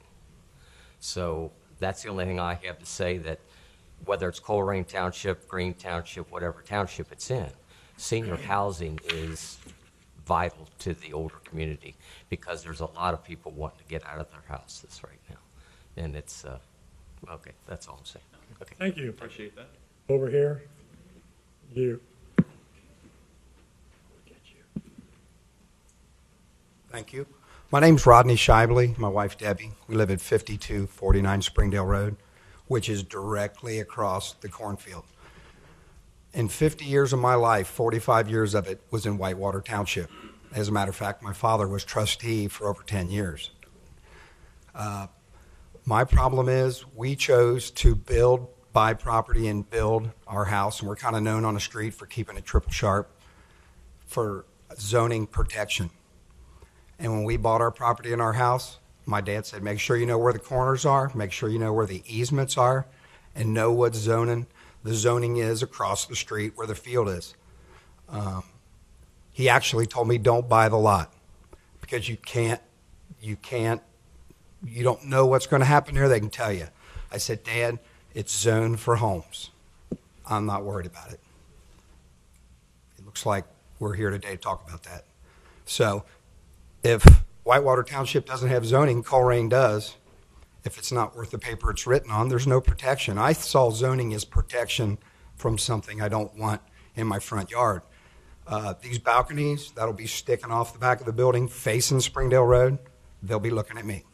So that's the only thing I have to say, that whether it's Colerain Township, Green Township, whatever township it's in, senior housing is vital to the older community because there's a lot of people wanting to get out of their houses right now. And it's, okay, that's all I'm saying. Okay. Thank you. Appreciate that. Over here, you. Thank you. My name's Rodney Shively, my wife Debbie. We live at 5249 Springdale Road, which is directly across the cornfield. In 50 years of my life, 45 years of it was in Whitewater Township. As a matter of fact, my father was trustee for over 10 years. My problem is we chose to buy property and build our house, and we're kind of known on the street for keeping it triple sharp for zoning protection. And when we bought our property in our house, my dad said, make sure you know where the corners are, make sure you know where the easements are, and know what the zoning is across the street where the field is. He actually told me don't buy the lot because you don't know what's going to happen there. They can tell you. I said, Dad, it's zoned for homes. I'm not worried about it. It looks like we're here today to talk about that. So if Whitewater Township doesn't have zoning, Colerain does. If it's not worth the paper it's written on, there's no protection. I saw zoning as protection from something I don't want in my front yard. These balconies that'll be sticking off the back of the building facing Springdale Road, they'll be looking at me.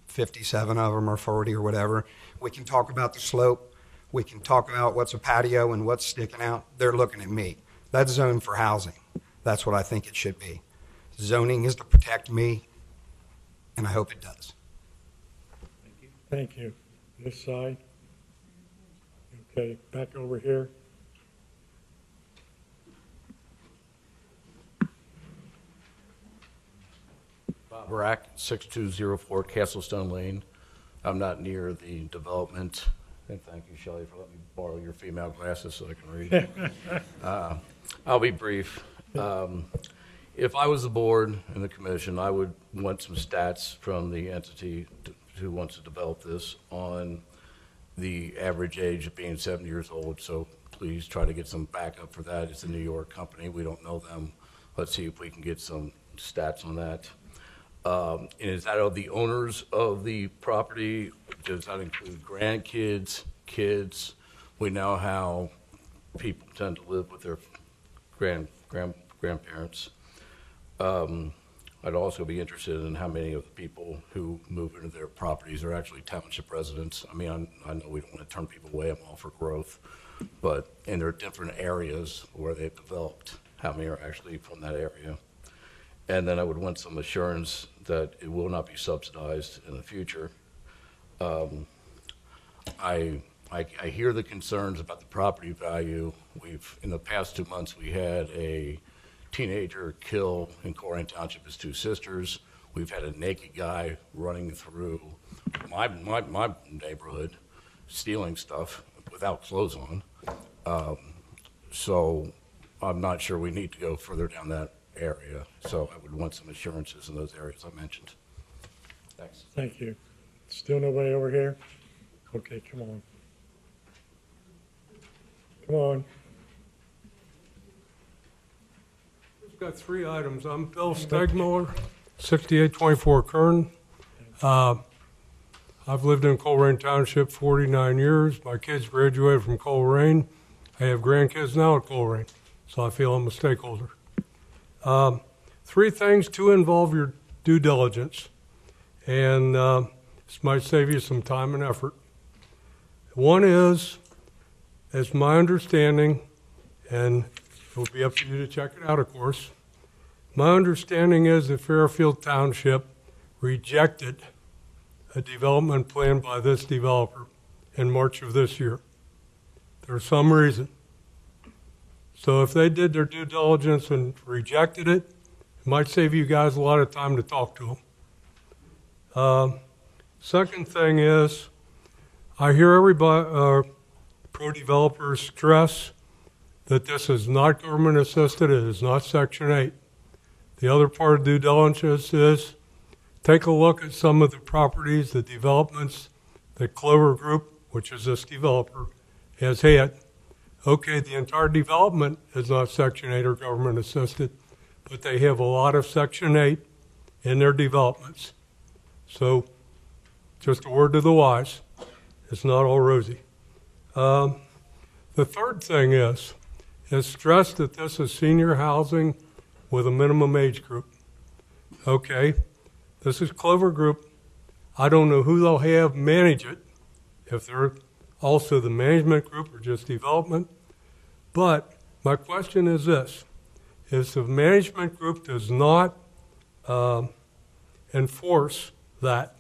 57 of them or 40 or whatever. We can talk about the slope. We can talk about what's a patio and what's sticking out. They're looking at me. That's zoned for housing. That's what I think it should be. Zoning is to protect me, and I hope it does. Thank you. This side. Okay, back over here. Bob Rack, 6204 Castlestone Lane. I'm not near the development. And thank you, Shelley, for letting me borrow your female glasses so I can read. I'll be brief. If I was the board and the commission, I would want some stats from the entity who wants to develop this on the average age of being 70 years old. So please try to get some backup for that. It's a New York company. We don't know them. Let's see if we can get some stats on that. And is that of the owners of the property? Does that include grandkids, kids? We know how people tend to live with their grandparents. I'd also be interested in how many of the people who move into their properties are actually township residents. I mean, I know we don't want to turn people away. I'm all for growth. But in their different areas where they've developed, how many are actually from that area. And then I would want some assurance that it will not be subsidized in the future. I hear the concerns about the property value. In the past 2 months, we had a teenager kill in Colerain Township his two sisters. We've had a naked guy running through my neighborhood, stealing stuff without clothes on. So I'm not sure we need to go further down that area. So I would want some assurances in those areas I mentioned. Thanks. Thank you. Still nobody over here? Okay, come on. Come on. We've got 3 items. I'm Bill Stegmiller, 6824 Kern. I've lived in Colerain Township 49 years. My kids graduated from Colerain. I have grandkids now at Colerain, so I feel I'm a stakeholder. 3 things to involve your due diligence, and this might save you some time and effort. One is, as my understanding, and it will be up to you to check it out, of course, my understanding is that Fairfield Township rejected a development plan by this developer in March of this year. There's some reason. So if they did their due diligence and rejected it, it might save you guys a lot of time to talk to them. Second thing is, I hear everybody, pro-developers stress that this is not government assisted, it is not Section 8. The other part of due diligence is take a look at some of the properties, the developments that Clover Group, which is this developer, has had. Okay, the entire development is not Section 8 or government assisted, but they have a lot of Section 8 in their developments. So, just a word to the wise, it's not all rosy. The third thing is stress that this is senior housing with a minimum age group. Okay, this is Clover Group. I don't know who they'll have manage it, if they're also the management group or just development. But my question is this, is the management group does not enforce that,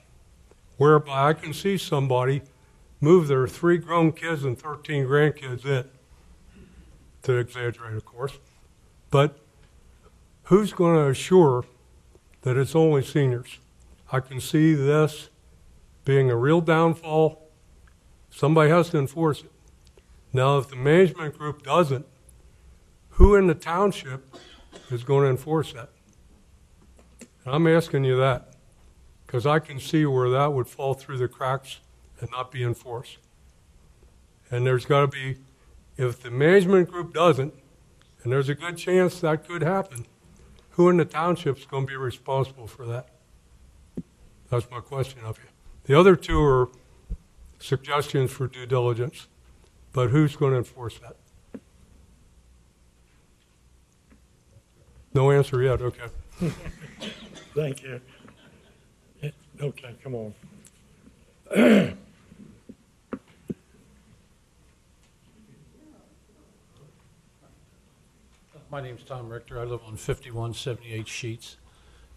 whereby I can see somebody move their 3 grown kids and 13 grandkids in, to exaggerate, of course. But who's going to assure that it's only seniors? I can see this being a real downfall. Somebody has to enforce it. Now, if the management group doesn't, who in the township is going to enforce that? And I'm asking you that because I can see where that would fall through the cracks and not be enforced. And there's got to be, if the management group doesn't, and there's a good chance that could happen, who in the township is going to be responsible for that? That's my question of you. The other 2 are suggestions for due diligence, but who's going to enforce that? No answer yet, okay. Thank you. Okay, come on. My name's Tom Richter. I live on 5178 Sheets,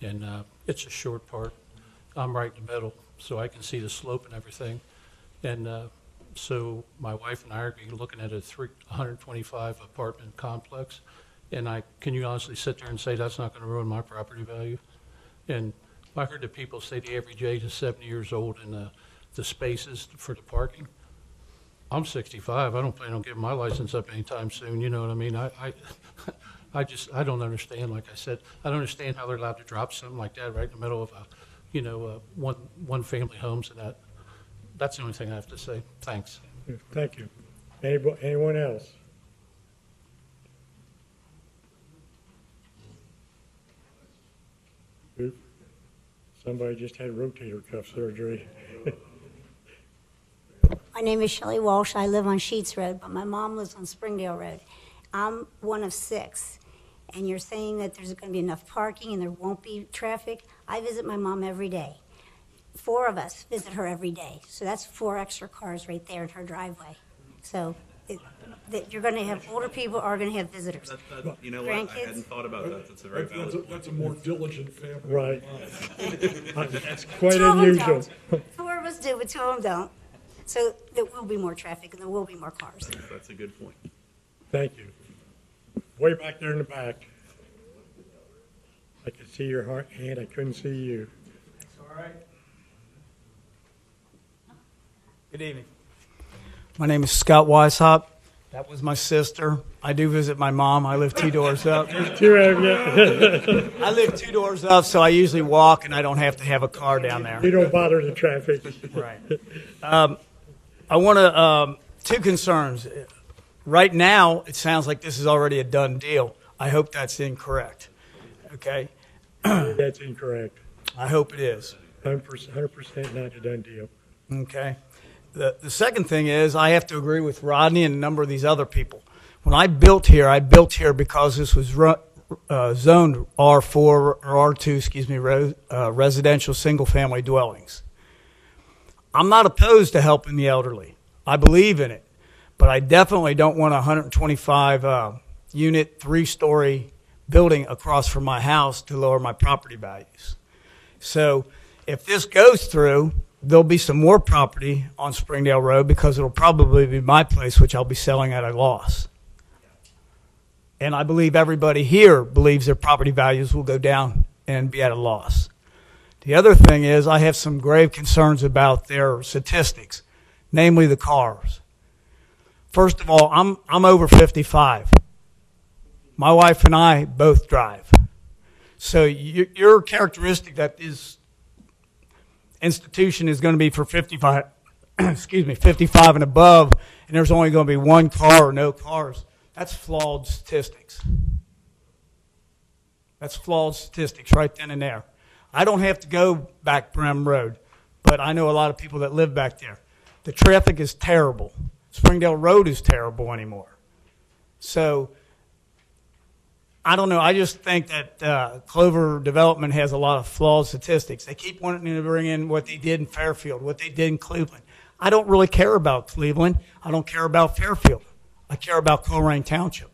and it's a short part. I'm right in the middle, so I can see the slope and everything. And so my wife and I are looking at a 125 apartment complex, and can you honestly sit there and say that's not going to ruin my property value? And I heard that people say the average age is 70 years old in the spaces for the parking. I'm 65. I don't plan on giving my license up anytime soon. You know what I mean? I don't understand. Like I said, I don't understand how they're allowed to drop something like that right in the middle of one family homes and that. That's the only thing I have to say. Thanks. Thank you. Anyone else? Somebody just had rotator cuff surgery. My name is Shelley Walsh. I live on Sheets Road, but my mom lives on Springdale Road. I'm one of 6, and you're saying that there's going to be enough parking and there won't be traffic. I visit my mom every day. 4 of us visit her every day, so that's 4 extra cars right there in her driveway. So that you're going to have older people are going to have visitors. You know what? I Grandkids. hadn't thought about that. That's a very valid point. That's a more diligent family. Right. That's quite Two of them unusual. don't. Four of us do, but two of them don't. So there will be more traffic and there will be more cars. That's a good point. Thank you. Way back there in the back. I could see your hand. I couldn't see you. That's all right. Good evening. My name is Scott Weishaupt. That was my sister. I do visit my mom. I live 2 doors up. Two of you. I live 2 doors up, so I usually walk, and I don't have to have a car down there. You don't bother the traffic. Right. I want to, two concerns. Right now, it sounds like this is already a done deal. I hope that's incorrect. Okay? That's incorrect. I hope it is. 100% not a done deal. Okay. The second thing is I have to agree with Rodney and a number of these other people. When I built here because this was zoned R4 or R2, residential single-family dwellings. I'm not opposed to helping the elderly. I believe in it. But I definitely don't want a 125-unit, 3-story building across from my house to lower my property values. So if this goes through, there'll be some more property on Springdale Road because it'll probably be my place, which I'll be selling at a loss. And I believe everybody here believes their property values will go down and be at a loss. The other thing is I have some grave concerns about their statistics, namely the cars. First of all, I'm over 55. My wife and I both drive. So your characteristic that this institution is going to be for 55 and above, and there's only going to be one car or no cars. That's flawed statistics. That's flawed statistics right then and there. I don't have to go back Brim Road, but I know a lot of people that live back there. The traffic is terrible. Springdale Road is terrible anymore. So I don't know. I just think that Clover Development has a lot of flawed statistics. They keep wanting to bring in what they did in Fairfield, what they did in Cleveland. I don't really care about Cleveland. I don't care about Fairfield. I care about Colerain Township.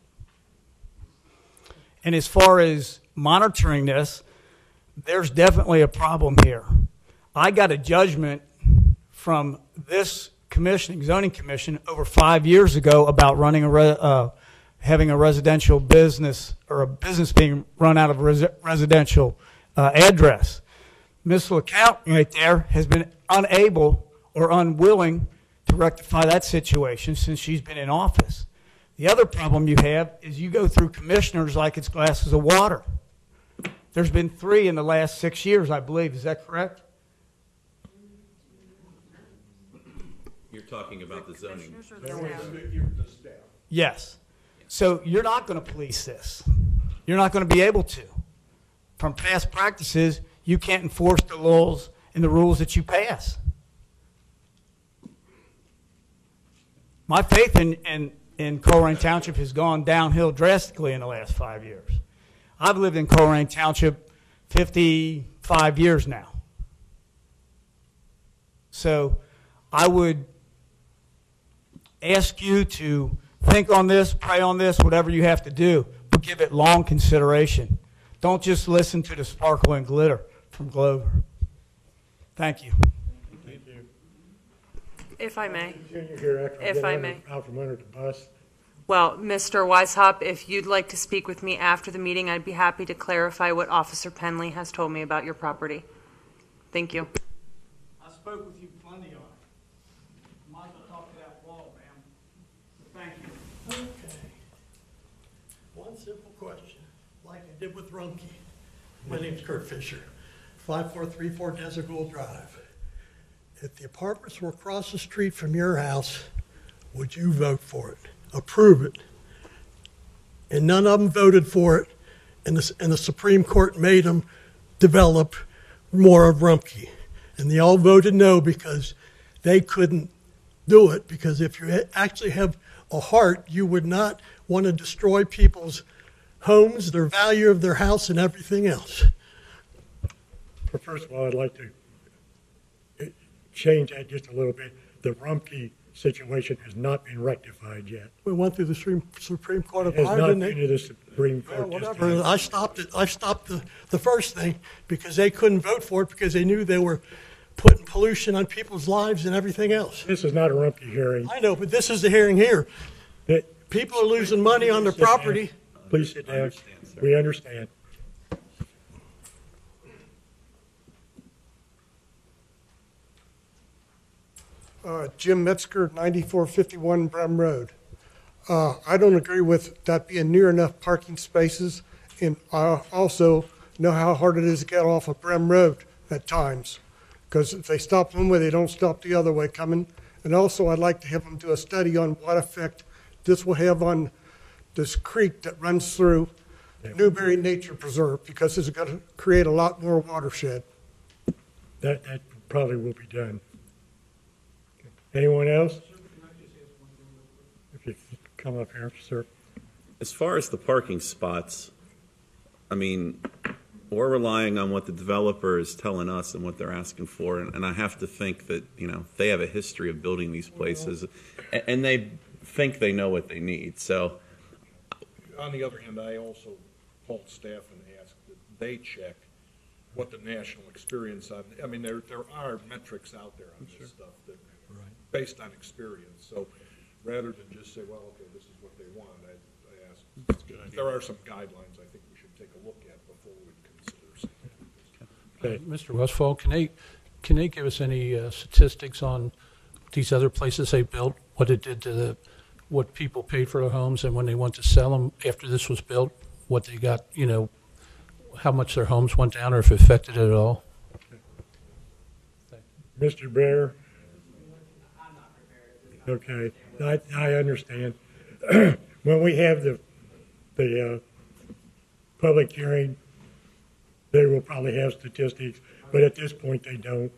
And as far as monitoring this, there's definitely a problem here. I got a judgment from this zoning commission over 5 years ago about running having a residential business or a business being run out of a residential address. Ms. LeCount right there has been unable or unwilling to rectify that situation since she's been in office. The other problem you have is you go through commissioners like it's glasses of water. There's been 3 in the last 6 years, I believe. Is that correct? You're talking about the zoning. Yes. So you're not going to police this. You're not going to be able to. From past practices, you can't enforce the laws and the rules that you pass. My faith in Colerain Township has gone downhill drastically in the last 5 years. I've lived in Colerain Township 55 years now. So I would ask you to think on this, pray on this, whatever you have to do, but give it long consideration. Don't just listen to the sparkle and glitter from Glover. Thank you. Thank you. If I may. If I may. Out from under the bus. Well, Mr. Weishaupt, if you'd like to speak with me after the meeting, I'd be happy to clarify what Officer Penley has told me about your property. Thank you. I spoke with you plenty on it. Might as well talk to that wall, ma'am. Thank you. Okay. One simple question, like I did with Rumpke. My name's Kurt Fisher, 5434 Desert Gold Drive. If the apartments were across the street from your house, would you vote for it? Approve it? And none of them voted for it, and the Supreme Court made them develop more of Rumpke. And they all voted no because they couldn't do it, because if you actually have a heart, you would not want to destroy people's homes, their value of their house, and everything else. First of all, I'd like to change that just a little bit. The Rumpke situation has not been rectified yet. We went through the Supreme Court of It has Ohio, not didn't been they? to the Supreme Yeah, Court. this whatever. time. I stopped it. I stopped the first thing because they couldn't vote for it because they knew they were putting pollution on people's lives and everything else. This is not a Rumpke hearing. I know, but this is the hearing here. People are losing money on their Sit down. property. Please sit down. We understand. Jim Metzger, 9451 Brem Road. I don't agree with that being near enough parking spaces, and I also know how hard it is to get off of Brem Road at times, because if they stop one way, they don't stop the other way coming. And also, I'd like to have them do a study on what effect this will have on this creek that runs through Newberry Nature Preserve, because it's going to create a lot more watershed. That probably will be done. Anyone else? If you come up here, sir. As far as the parking spots, I mean, we're relying on what the developer is telling us and what they're asking for, and I have to think that, you know, they have a history of building these places, and they think they know what they need. So, On the other hand, I also called staff and asked that they check what the national experience on, I mean, there are metrics out there on this stuff that, based on experience. So rather than just say, well, okay, this is what they want, I asked, if there are some guidelines I think we should take a look at before we consider something. Mr. Westfall, can they give us any statistics on these other places they built, what it did to what people paid for their homes, and when they went to sell them after this was built, what they got, you know, how much their homes went down, or if it affected it at all? Mr. Bear? Okay, I understand. When we have the public hearing, they will probably have statistics, but at this point they don't.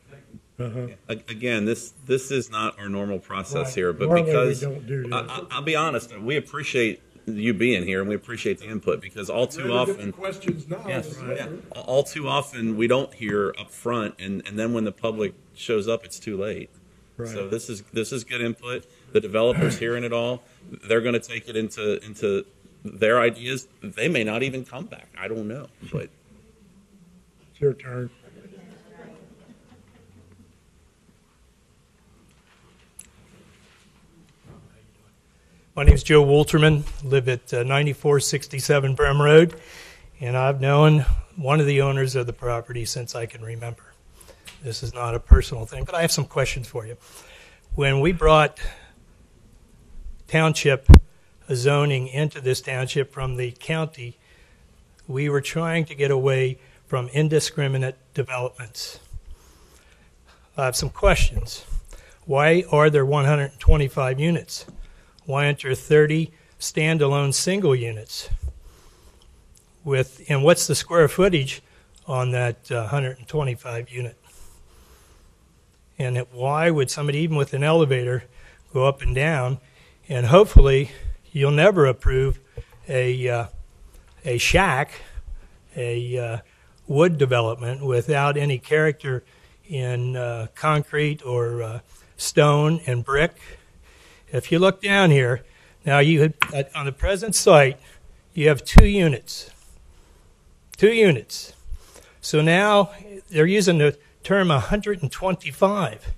again, this is not our normal process Right. here, but Normally we because don't do this. I'll be honest, we appreciate you being here and we appreciate the input, because all too often, questions now. yes, yeah, all too often we don't hear up front, and then when the public shows up, it's too late. Right. So this is good input. The developer's hearing it all. They're going to take it into their ideas. They may not even come back. I don't know, but It's your turn. My name is Joe Wolterman, live at 9467 Brem Road, and I've known one of the owners of the property since I can remember. This is not a personal thing, but I have some questions for you. When we brought township zoning into this township from the county, we were trying to get away from indiscriminate developments. I have some questions. Why are there 125 units? Why aren't there 30 standalone single units? And what's the square footage on that 125 unit? And why would somebody, even with an elevator, go up and down? And hopefully, you'll never approve a shack, a wood development without any character in concrete or stone and brick. If you look down here, now on the present site, you have 2 units. 2 units. So now they're using the term 125.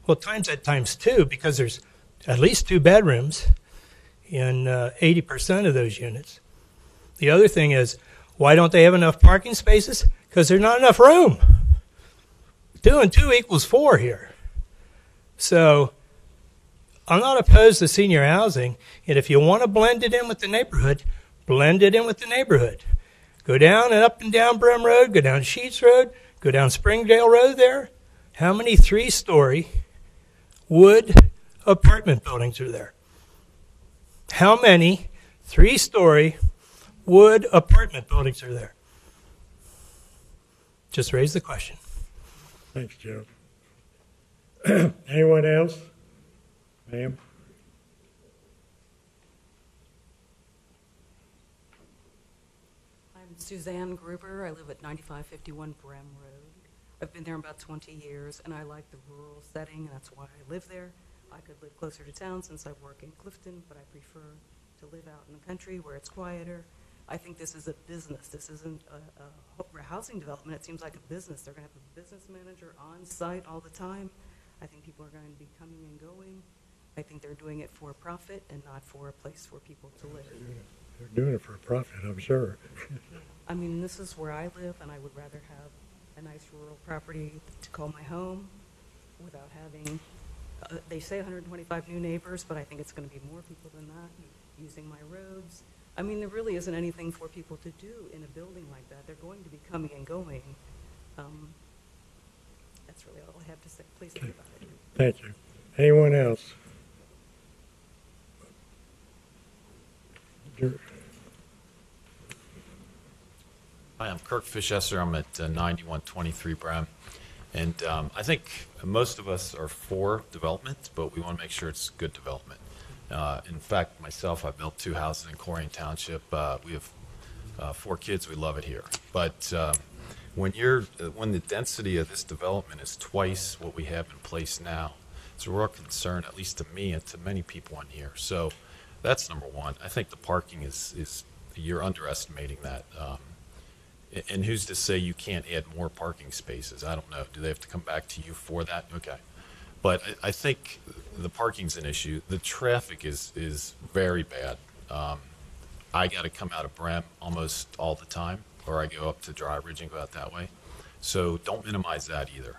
Well, times that times 2, because there's at least 2 bedrooms in 80% of those units. The other thing is, why don't they have enough parking spaces? Because there's not enough room. 2 and 2 equals 4 here. So I'm not opposed to senior housing, and if you want to blend it in with the neighborhood, blend it in with the neighborhood. Go down and up and down Brem Road, go down Sheets Road, go down Springdale Road there. How many 3-story wood apartment buildings are there? How many 3-story wood apartment buildings are there? Just raise the question. Thanks, Joe. Anyone else? Ma'am? I'm Suzanne Gruber. I live at 9551 Brem Road. I've been there about 20 years, and I like the rural setting, and that's why I live there. I could live closer to town since I work in Clifton, but I prefer to live out in the country where it's quieter. I think this is a business. This isn't a housing development. It seems like a business. They're going to have a business manager on site all the time. I think people are going to be coming and going. I think they're doing it for profit and not for a place for people to live. They're doing it for a profit, I'm sure. I mean, this is where I live, and I would rather have a nice rural property to call my home without having, they say 125 new neighbors, but I think it's going to be more people than that using my roads. I mean, there really isn't anything for people to do in a building like that. They're going to be coming and going. That's really all I have to say. Please think about it. Thank you. Anyone else? Hi, I'm Kirk Fischesser. I'm at 9123 Bram. And I think most of us are for development, but we want to make sure it's good development. In fact, myself, I built 2 houses in Colerain Township. We have 4 kids. We love it here. But when the density of this development is twice what we have in place now, it's a real concern, at least to me and to many people on here. So that's number one. I think the parking is you're underestimating that. And who's to say you can't add more parking spaces? I don't know. Do they have to come back to you for that? Okay. But I think the parking's an issue. The traffic is very bad. I got to come out of Brem almost all the time, or I go up to Dry Ridge and go out that way. So don't minimize that either.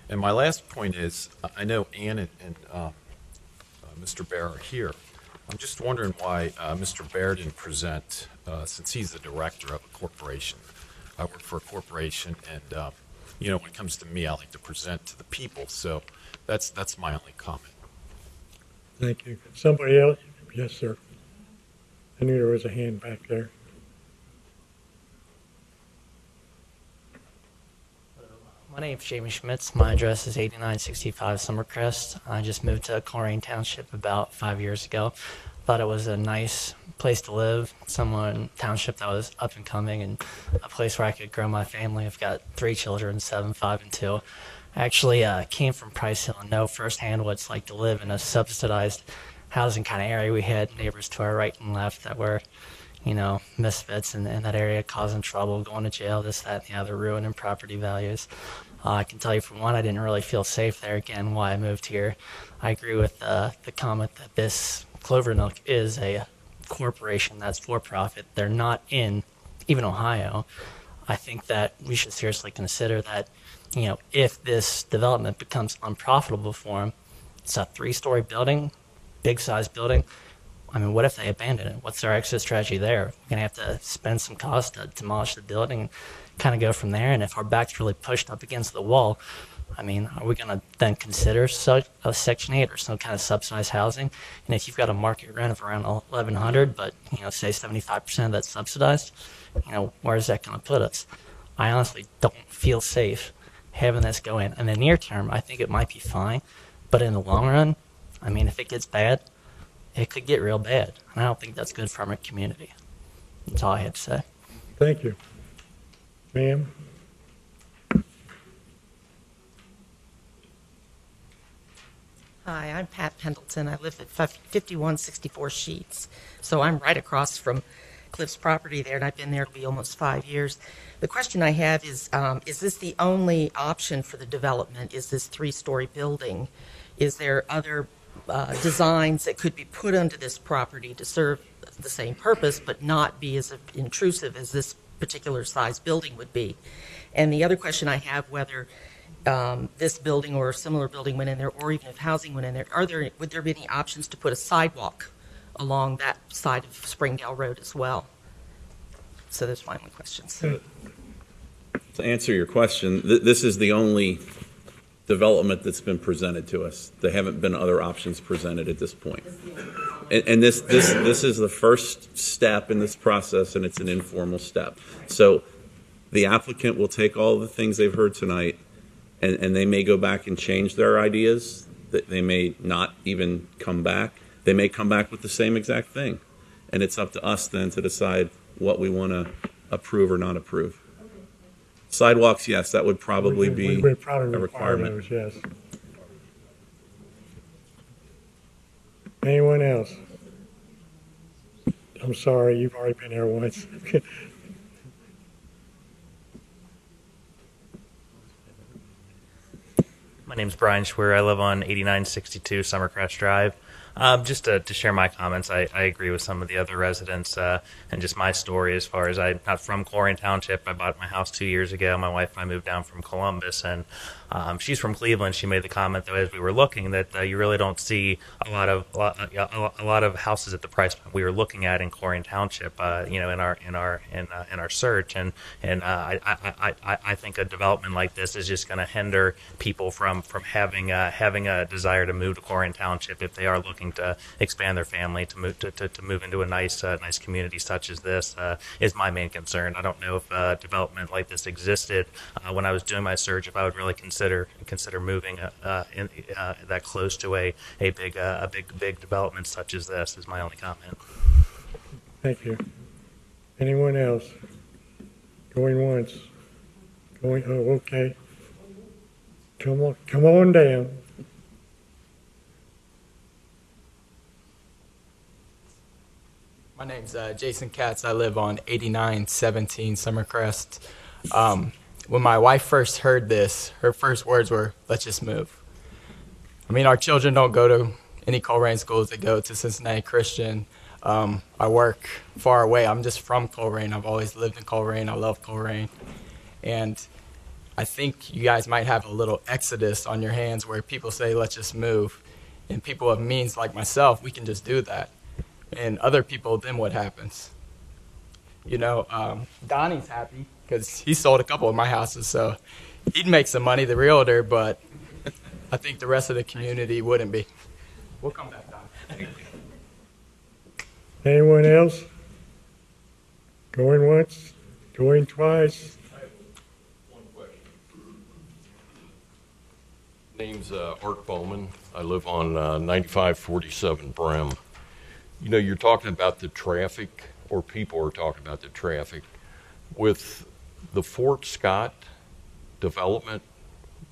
And my last point is, I know Ann and Mr. Bear are here. I'm just wondering why Mr. Bear didn't present, since he's the director of a corporation. I work for a corporation, and you know, when it comes to me, I like to present to the people. So that's my only comment. Thank you. Somebody else? Yes, sir. I knew there was a hand back there. My name's Jamie Schmitz. My address is 8965 Summercrest. I just moved to Colerain Township about 5 years ago. Thought it was a nice place to live, township that was up and coming, and a place where I could grow my family. I've got 3 children, 7, 5, and 2. I actually came from Price Hill and know firsthand what it's like to live in a subsidized housing kind of area. We had neighbors to our right and left that were, you know, misfits in that area, causing trouble, going to jail, this, that, and the other, ruining property values. I can tell you, for one, I didn't really feel safe there. Again, why I moved here. I agree with the comment that this Clover Nook is a corporation that's for profit. They're not in even Ohio. I think that we should seriously consider that, you know, if this development becomes unprofitable for them, it's a 3-story building, big size building. I mean, what if they abandon it? What's their exit strategy there? We're going to have to spend some cost to demolish the building and kind of go from there. And if our back's really pushed up against the wall, I mean, are we going to then consider a Section 8 or some kind of subsidized housing? And if you've got a market rent of around $1,100, but, you know, say 75% of that's subsidized, you know, where is that going to put us? I honestly don't feel safe having this go in. In the near term, I think it might be fine. But in the long run, I mean, if it gets bad, it could get real bad. And I don't think that's good for our community. That's all I had to say. Thank you. Ma'am? Hi, I'm Pat Pendleton. I live at 5164 Sheets. So I'm right across from Cliff's property there, and I've been there to be almost 5 years. The question I have is this the only option for the development? Is this 3-story building? Is there other designs that could be put onto this property to serve the same purpose but not be as intrusive as this particular size building would be? And the other question I have, whether this building or a similar building went in there, or even if housing went in there, would there be any options to put a sidewalk along that side of Springdale Road as well? So those are my only questions. To answer your question, this is the only development that's been presented to us. There haven't been other options presented at this point. And this is the first step in this process, and it's an informal step. So the applicant will take all the things they've heard tonight, and they may go back and change their ideas. They may not even come back. They may come back with the same exact thing. And it's up to us then to decide what we want to approve or not approve. Sidewalks, yes, that would probably be we would probably a requirement. Those, yes. Anyone else? I'm sorry, you've already been there once. My name's Brian Schwer. I live on 8962 Summercrest Drive. Just to share my comments, I agree with some of the other residents and just my story as far as I'm not from Colerain Township. I bought my house 2 years ago. My wife and I moved down from Columbus, and she's from Cleveland. She made the comment, though, as we were looking, that you really don't see a lot of houses at the price point we were looking at in Colerain Township. In our search, and I think a development like this is just going to hinder people from having a desire to move to Colerain Township if they are looking to expand their family, to move into a nice community such as this is my main concern. I don't know if development like this existed when I was doing my search. If I would really consider moving that close to a big development such as this is my only comment. Thank you. Anyone else? Going once. Going. Oh, okay. Come on down. My name's Jason Katz. I live on 8917 Summercrest. When my wife first heard this, her first words were, "Let's just move." I mean, our children don't go to any Colerain schools. They go to Cincinnati Christian. I work far away. I'm just from Colerain. I've always lived in Colerain. I love Colerain. And I think you guys might have a little exodus on your hands where people say, "Let's just move." And people of means like myself, we can just do that. And other people, then what happens? You know, Donnie's happy because he sold a couple of my houses, so he'd make some money, the realtor, but I think the rest of the community wouldn't be. We'll come back, Donnie. Anyone else? Going once? Going twice? Name's Art Bowman. I live on 9547 Brem. You know, you're talking about the traffic, or people are talking about the traffic. With the Fort Scott development,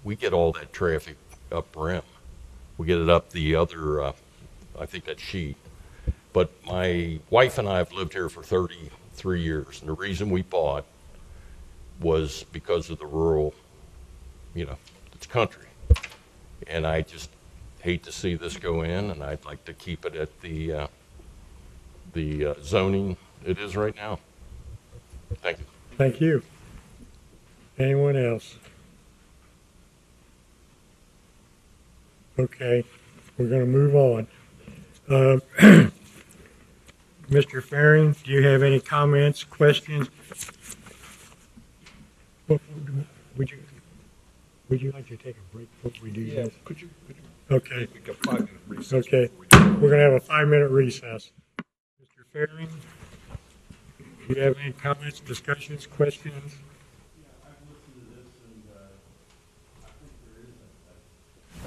we get all that traffic up Brem. We get it up the other, I think that sheet. But my wife and I have lived here for 33 years, and the reason we bought was because of the rural, you know, it's country. And I just hate to see this go in, and I'd like to keep it at the zoning it is right now. Thank you. Thank you. Anyone else? Okay, we're going to move on. Mr. Faring, do you have any comments, questions? Would you like to take a break before we do this? Could you? Okay. We got 5 minute recess. Okay. We're going to have a 5-minute recess. Mr. Faring, do you have any comments, discussions, questions?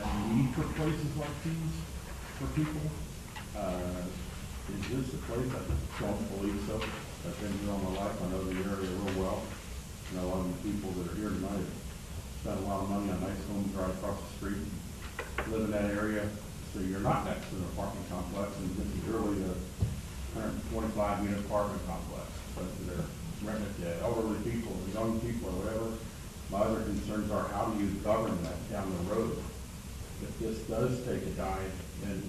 A need for places like these for people. Is this a place? I don't believe so. I've been here all my life. I know the area real well. I know a lot of the people that are here tonight have spent a lot of money on nice homes right across the street, live in that area, so you're not next to an apartment complex, and this is really a 125-unit apartment complex. But they're rented to elderly people, or young people, or whatever. My other concerns are, how do you govern that down the road? If this does take a dive and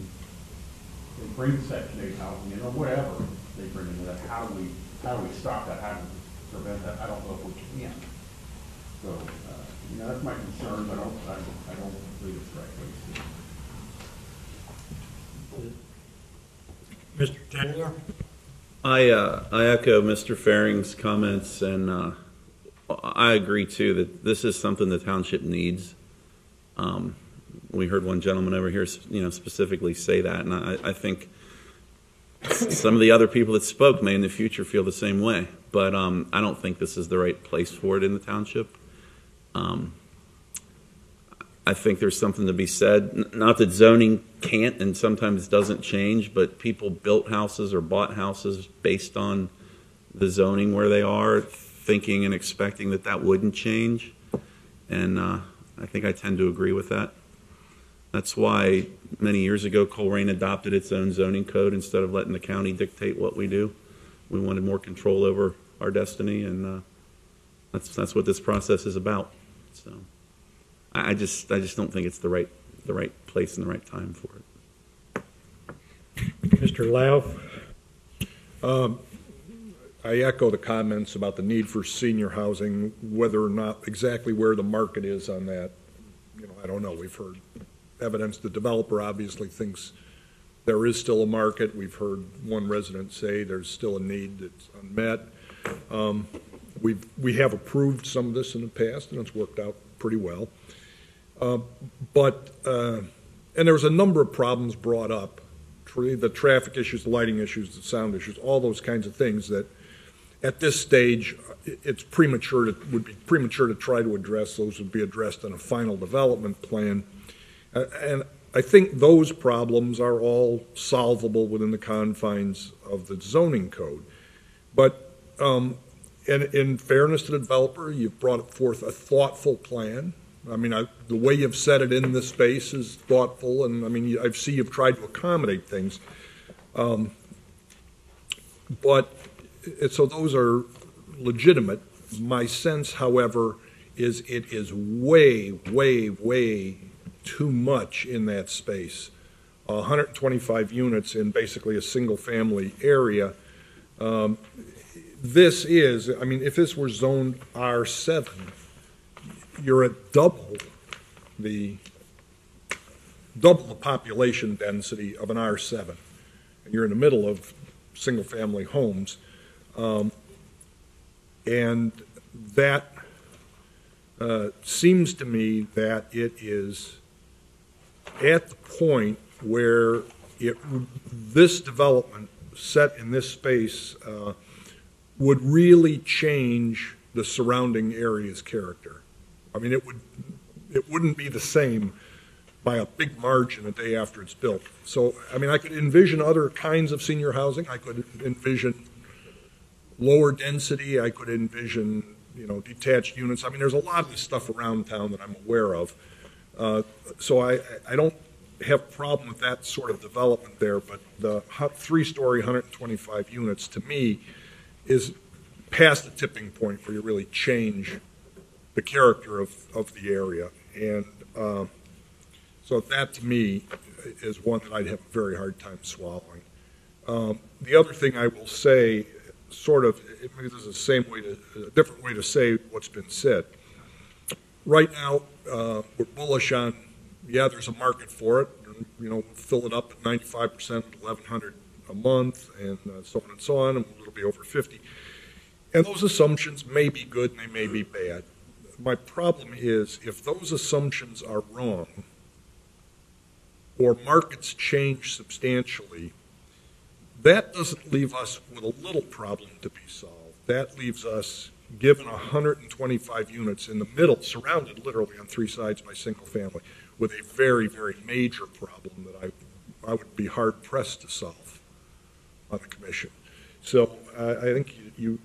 they bring Section 8 housing in, or whatever they bring into that, how do we stop that? How do we prevent that? I don't know if we can. So, you know, that's my concern. I don't believe it's the right place to. Mr. Taylor? I echo Mr. Faring's comments, and I agree too that this is something the township needs. We heard one gentleman over here, you know, specifically say that, and I think some of the other people that spoke may in the future feel the same way. But I don't think this is the right place for it in the township. I think there's something to be said. Not that zoning can't and sometimes doesn't change, but people built houses or bought houses based on the zoning where they are, thinking and expecting that that wouldn't change. And I think I tend to agree with that. That's why many years ago, Colerain adopted its own zoning code instead of letting the county dictate what we do. We wanted more control over our destiny, and that's what this process is about. So I just don't think it's the right place and the right time for it. Mr. Lau? I echo the comments about the need for senior housing, whether or not exactly where the market is on that. I don't know. We've heard evidence. The developer obviously thinks there is still a market. We've heard one resident say there's still a need that's unmet. We have approved some of this in the past, and it's worked out pretty well. And there was a number of problems brought up, the traffic issues, the lighting issues, the sound issues, all those kinds of things that at this stage it's would be premature to try to address. Those would be addressed in a final development plan. And I think those problems are all solvable within the confines of the zoning code. But in fairness to the developer, you've brought forth a thoughtful plan. I mean, the way you've set it in this space is thoughtful, and I mean, I see you've tried to accommodate things. So those are legitimate. My sense, however, is it is way, way, way too much in that space. 125 units in basically a single-family area. This is, I mean, if this were zoned R7, you're at double the population density of an R7. And you're in the middle of single-family homes. And that seems to me that it is at the point where this development set in this space would really change the surrounding area's character. I mean, it wouldn't be the same by a big margin a day after it's built. So, I mean, I could envision other kinds of senior housing. I could envision lower density. I could envision, detached units. I mean, there's a lot of this stuff around town that I'm aware of. So I don't have a problem with that sort of development there, but the 3-story, 125 units, to me, is past the tipping point where you really change the character of the area. And so that, to me, is one that I'd have a very hard time swallowing. The other thing I will say, maybe this is a different way to say what's been said. Right now, we're bullish on, there's a market for it. We'll fill it up at 95% at $1,100 a month, and so on and so on, and it'll be over 50. And those assumptions may be good and they may be bad. My problem is if those assumptions are wrong or markets change substantially, that doesn't leave us with a little problem to be solved. That leaves us, given 125 units in the middle, surrounded literally on 3 sides by single family, with a very, very major problem that I would be hard pressed to solve on the commission. So I think if you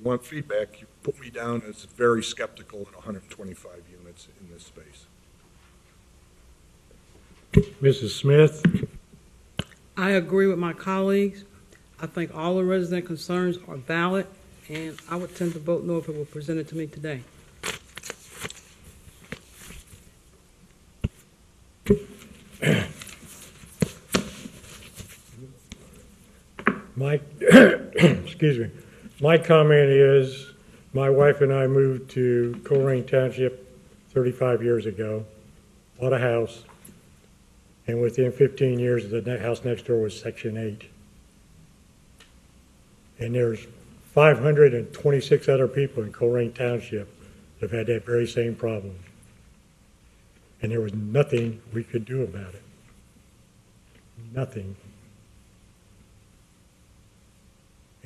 want feedback, you put me down as very skeptical at 125 units in this space. Mrs. Smith? I agree with my colleagues. I think all the resident concerns are valid, and I would tend to vote no if it were presented to me today. Excuse me. My comment is, my wife and I moved to Colerain Township 35 years ago, bought a house, and within 15 years, the house next door was Section 8. And there's 526 other people in Colerain Township that have had that very same problem. And there was nothing we could do about it. Nothing.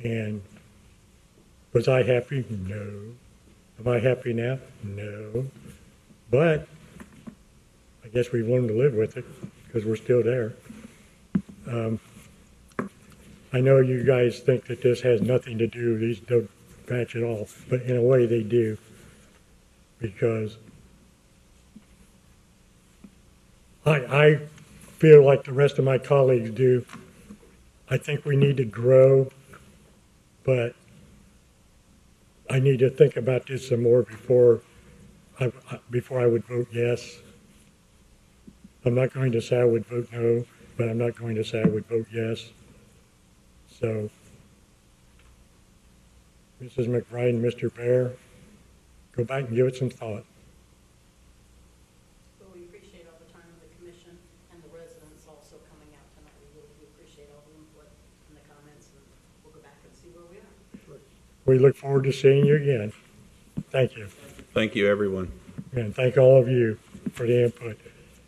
And was I happy? No. Am I happy now? No. But I guess we've learned to live with it because we're still there. I know you guys think that this has nothing to do, these don't match at all, but in a way they do, because I feel like the rest of my colleagues do. I think we need to grow, but I need to think about this some more before I would vote yes. I'm not going to say I would vote no, but I'm not going to say I would vote yes. So, Mrs. McBride and Mr. Bear, go back and give it some thought. Well, we appreciate all the time of the commission and the residents also coming out tonight. We really do appreciate all the input and the comments, and we'll go back and see where we are. We look forward to seeing you again. Thank you. Thank you, everyone. And thank all of you for the input.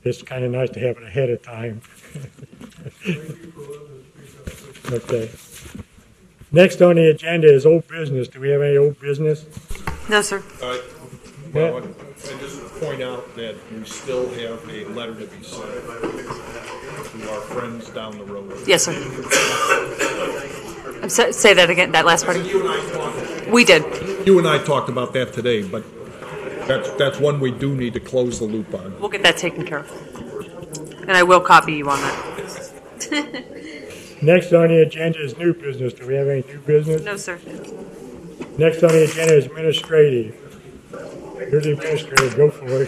It's kind of nice to have it ahead of time. Okay. Next on the agenda is old business. Do we have any old business? No, sir. Well, I just point out that we still have a letter to be sent to our friends down the road. Yes, sir. Say that again, that last part. We did. You and I talked about that today, but that's one we do need to close the loop on. We'll get that taken care of. And I will copy you on that. Next on the agenda is new business. Do we have any new business? No, sir. Next on the agenda is administrative. Here's the administrative. Go for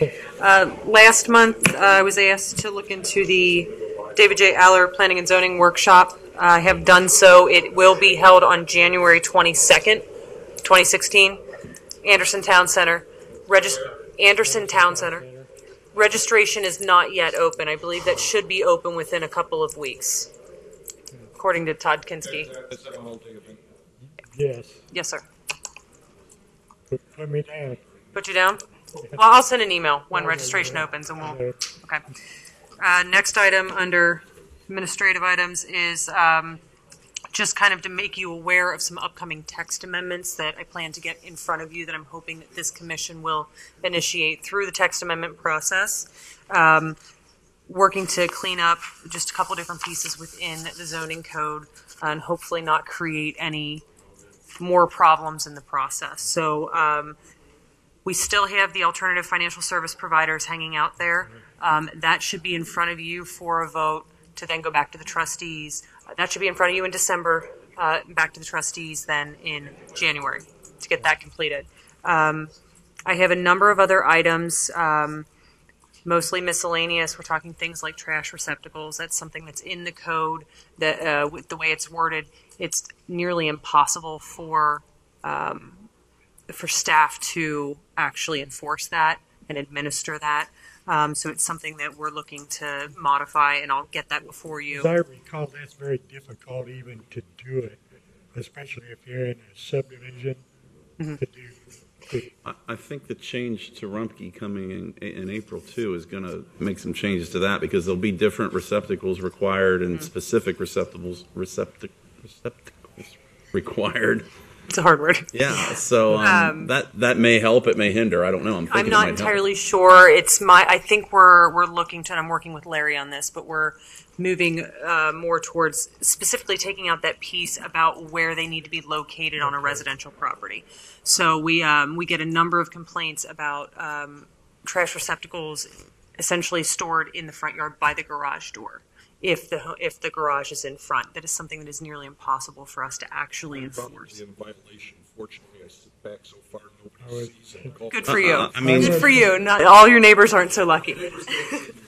it. Last month, I was asked to look into the David J. Aller Planning and Zoning Workshop. I have done so. It will be held on January 22nd, 2016, Anderson Town Center. Anderson Town Center. Registration is not yet open. I believe that should be open within a couple of weeks, according to Todd Kinski. Is that an all-day event? Yes. Yes, sir. Put me down. Put you down? Well, I'll send an email when registration opens, and we'll. Okay. Next item under administrative items is just kind of to make you aware of some upcoming text amendments that I plan to get in front of you that I'm hoping that this commission will initiate through the text amendment process. Working to clean up just a couple different pieces within the zoning code and hopefully not create any more problems in the process. So we still have the alternative financial service providers hanging out there. That should be in front of you for a vote to then go back to the trustees. That should be in front of you in December, back to the trustees then in January to get that completed. I have a number of other items, mostly miscellaneous. We're talking things like trash receptacles. That's something that's in the code that with the way it's worded, it's nearly impossible for staff to actually enforce that and administer that. So it's something that we're looking to modify, and I'll get that before you. As I recall, that's very difficult even to do it, especially if you're in a subdivision. Mm-hmm. To do. I think the change to Rumpke coming in April too is going to make some changes to that because there'll be different receptacles required and specific receptacles required. It's a hard word. Yeah, so that may help. It may hinder. I don't know. I'm not entirely sure. I think we're looking to, and I'm working with Larry on this, but we're moving more towards specifically taking out that piece about where they need to be located on a residential property. So we get a number of complaints about trash receptacles essentially stored in the front yard by the garage door. If the garage is in front, that is something that is nearly impossible for us to actually enforce. In violation. Fortunately, I sit back so far nobody sees it. Good for you. Good for you. Not all your neighbors aren't so lucky.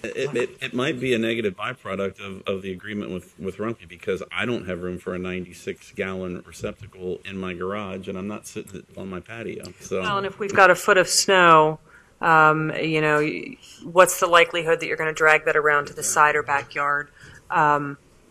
It might be a negative byproduct of the agreement with Rumpke because I don't have room for a 96-gallon receptacle in my garage, and I'm not sitting on my patio. So. Well, and if we've got a foot of snow, what's the likelihood that you're going to drag that around to the side or backyard?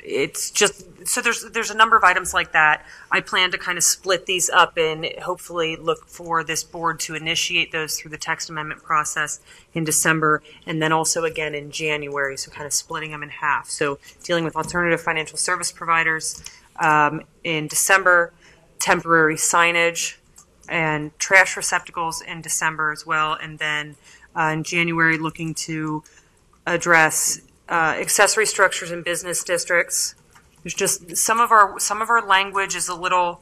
It's just, so there's a number of items like that. I plan to kind of split these up and hopefully look for this board to initiate those through the text amendment process in December and then also again in January, so kind of splitting them in half. So dealing with alternative financial service providers in December, temporary signage, and trash receptacles in December as well, and then in January looking to address accessory structures in business districts. There's just some of our language is a little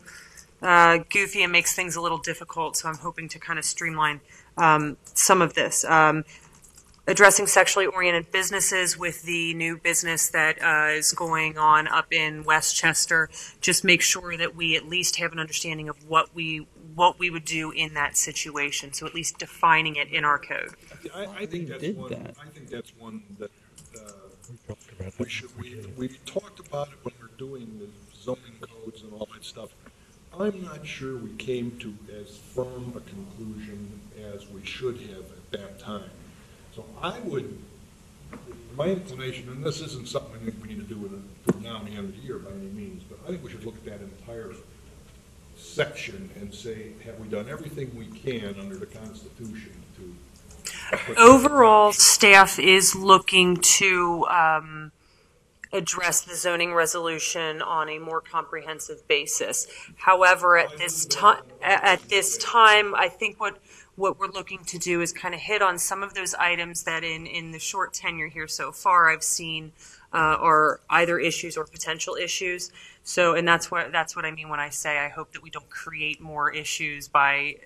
goofy and makes things a little difficult, so I'm hoping to kind of streamline some of this. addressing sexually oriented businesses with the new business that is going on up in Westchester. Just make sure that we at least have an understanding of what we would do in that situation. So at least defining it in our code. I think that's one. I think that's one that we talked about it when we're doing the zoning codes and all that stuff. I'm not sure we came to as firm a conclusion as we should have at that time. So I would, my inclination, and this isn't something I think we need to do between now and the end of the year by any means, but I think we should look at that entire section and say, have we done everything we can under the Constitution to... Overall, staff is looking to address the zoning resolution on a more comprehensive basis. However, at this time, I think what we're looking to do is kind of hit on some of those items that in the short tenure here so far I've seen are either issues or potential issues. So, and that's what I mean when I say I hope that we don't create more issues by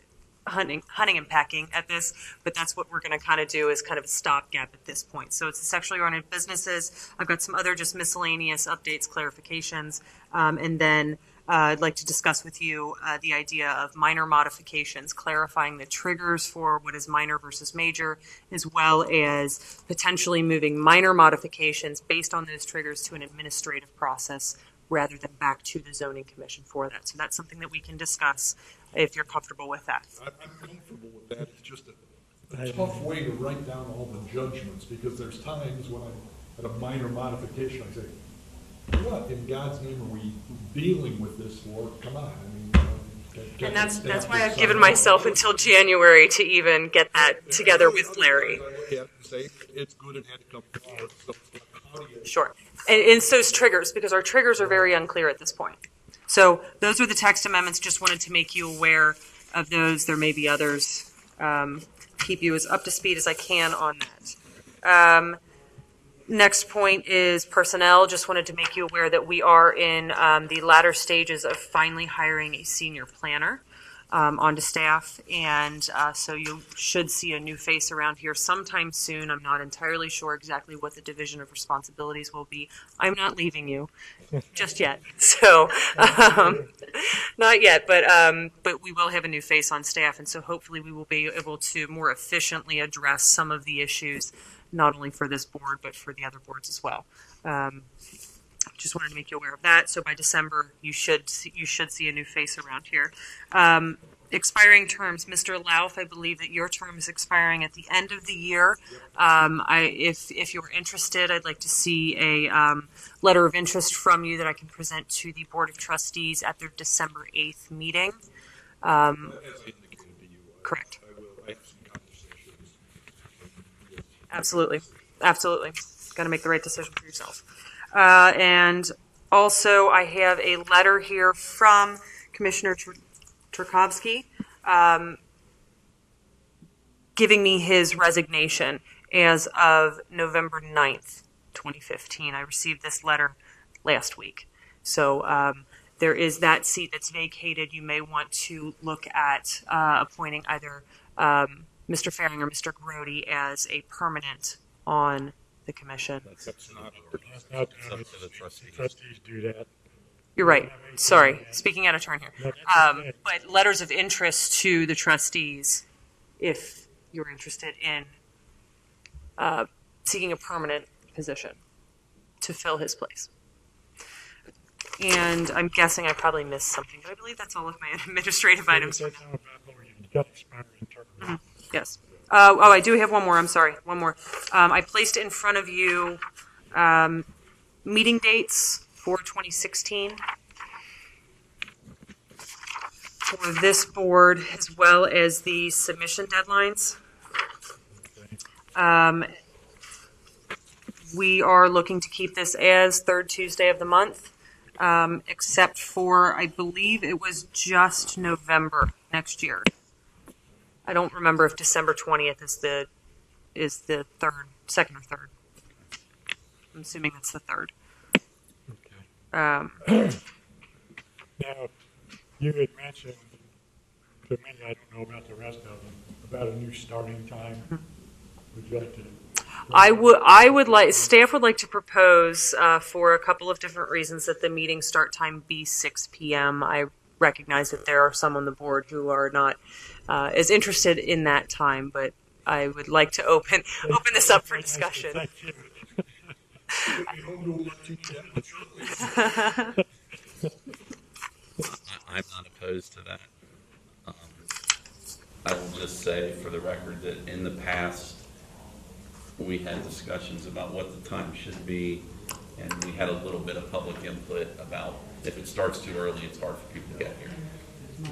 hunting and pecking at this, but that's what we're going to kind of do is kind of a stopgap at this point. So it's the sexually oriented businesses. I've got some other just miscellaneous updates, clarifications, and then I'd like to discuss with you the idea of minor modifications, clarifying the triggers for what is minor versus major, as well as potentially moving minor modifications based on those triggers to an administrative process rather than back to the zoning commission for that. So that's something that we can discuss if you're comfortable with that. I'm comfortable with that. It's just a tough way to write down all the judgments, because there's times when I'm at a minor modification, I say, what in God's name are we dealing with this for? Come on. I mean, and that's why I've given myself until January to even get that together with Larry. It's good and had to come forward. Sure. And it's those triggers, because our triggers are very unclear at this point. So those are the text amendments. Just wanted to make you aware of those. There may be others. Keep you as up to speed as I can on that. Next point is personnel. Just wanted to make you aware that we are in the latter stages of finally hiring a senior planner onto staff, and so you should see a new face around here sometime soon. I'm not entirely sure exactly what the division of responsibilities will be. I'm not leaving you just yet, so not yet, but we will have a new face on staff, and so hopefully we will be able to more efficiently address some of the issues, not only for this board but for the other boards as well. Just wanted to make you aware of that. So by December, you should see a new face around here. Expiring terms, Mr. Lauf, I believe that your term is expiring at the end of the year. If you're interested, I'd like to see a letter of interest from you that I can present to the Board of Trustees at their December 8th meeting. Correct. Absolutely. Absolutely. Got to make the right decision for yourself. And also, I have a letter here from Commissioner Turkovsky giving me his resignation as of November 9th, 2015. I received this letter last week. So there is that seat that's vacated. You may want to look at appointing either Mr. Faring or Mr. Grody as a permanent on the commission. That's not up to the trustees. Trustees do that. You're right. Sorry, speaking out of turn here. But letters of interest to the trustees, if you're interested in seeking a permanent position to fill his place. And I'm guessing I probably missed something, but I believe that's all of my administrative items. Yes. I do have one more. I'm sorry. One more. I placed in front of you meeting dates for 2016 for this board, as well as the submission deadlines. We are looking to keep this as third Tuesday of the month, except for, I believe it was just November next year. I don't remember if December 20th is the second or third. I'm assuming it's the third. Okay. Now, you had mentioned to me, I don't know about the rest of them, about a new starting time. Would you like to? Staff would like to propose, for a couple of different reasons, that the meeting start time be 6 p.m. I recognize that there are some on the board who are not as interested in that time, but I would like to open this up for discussion. I'm not opposed to that. I will just say for the record that in the past, we had discussions about what the time should be, and we had a little bit of public input about if it starts too early, it's hard for people to get here.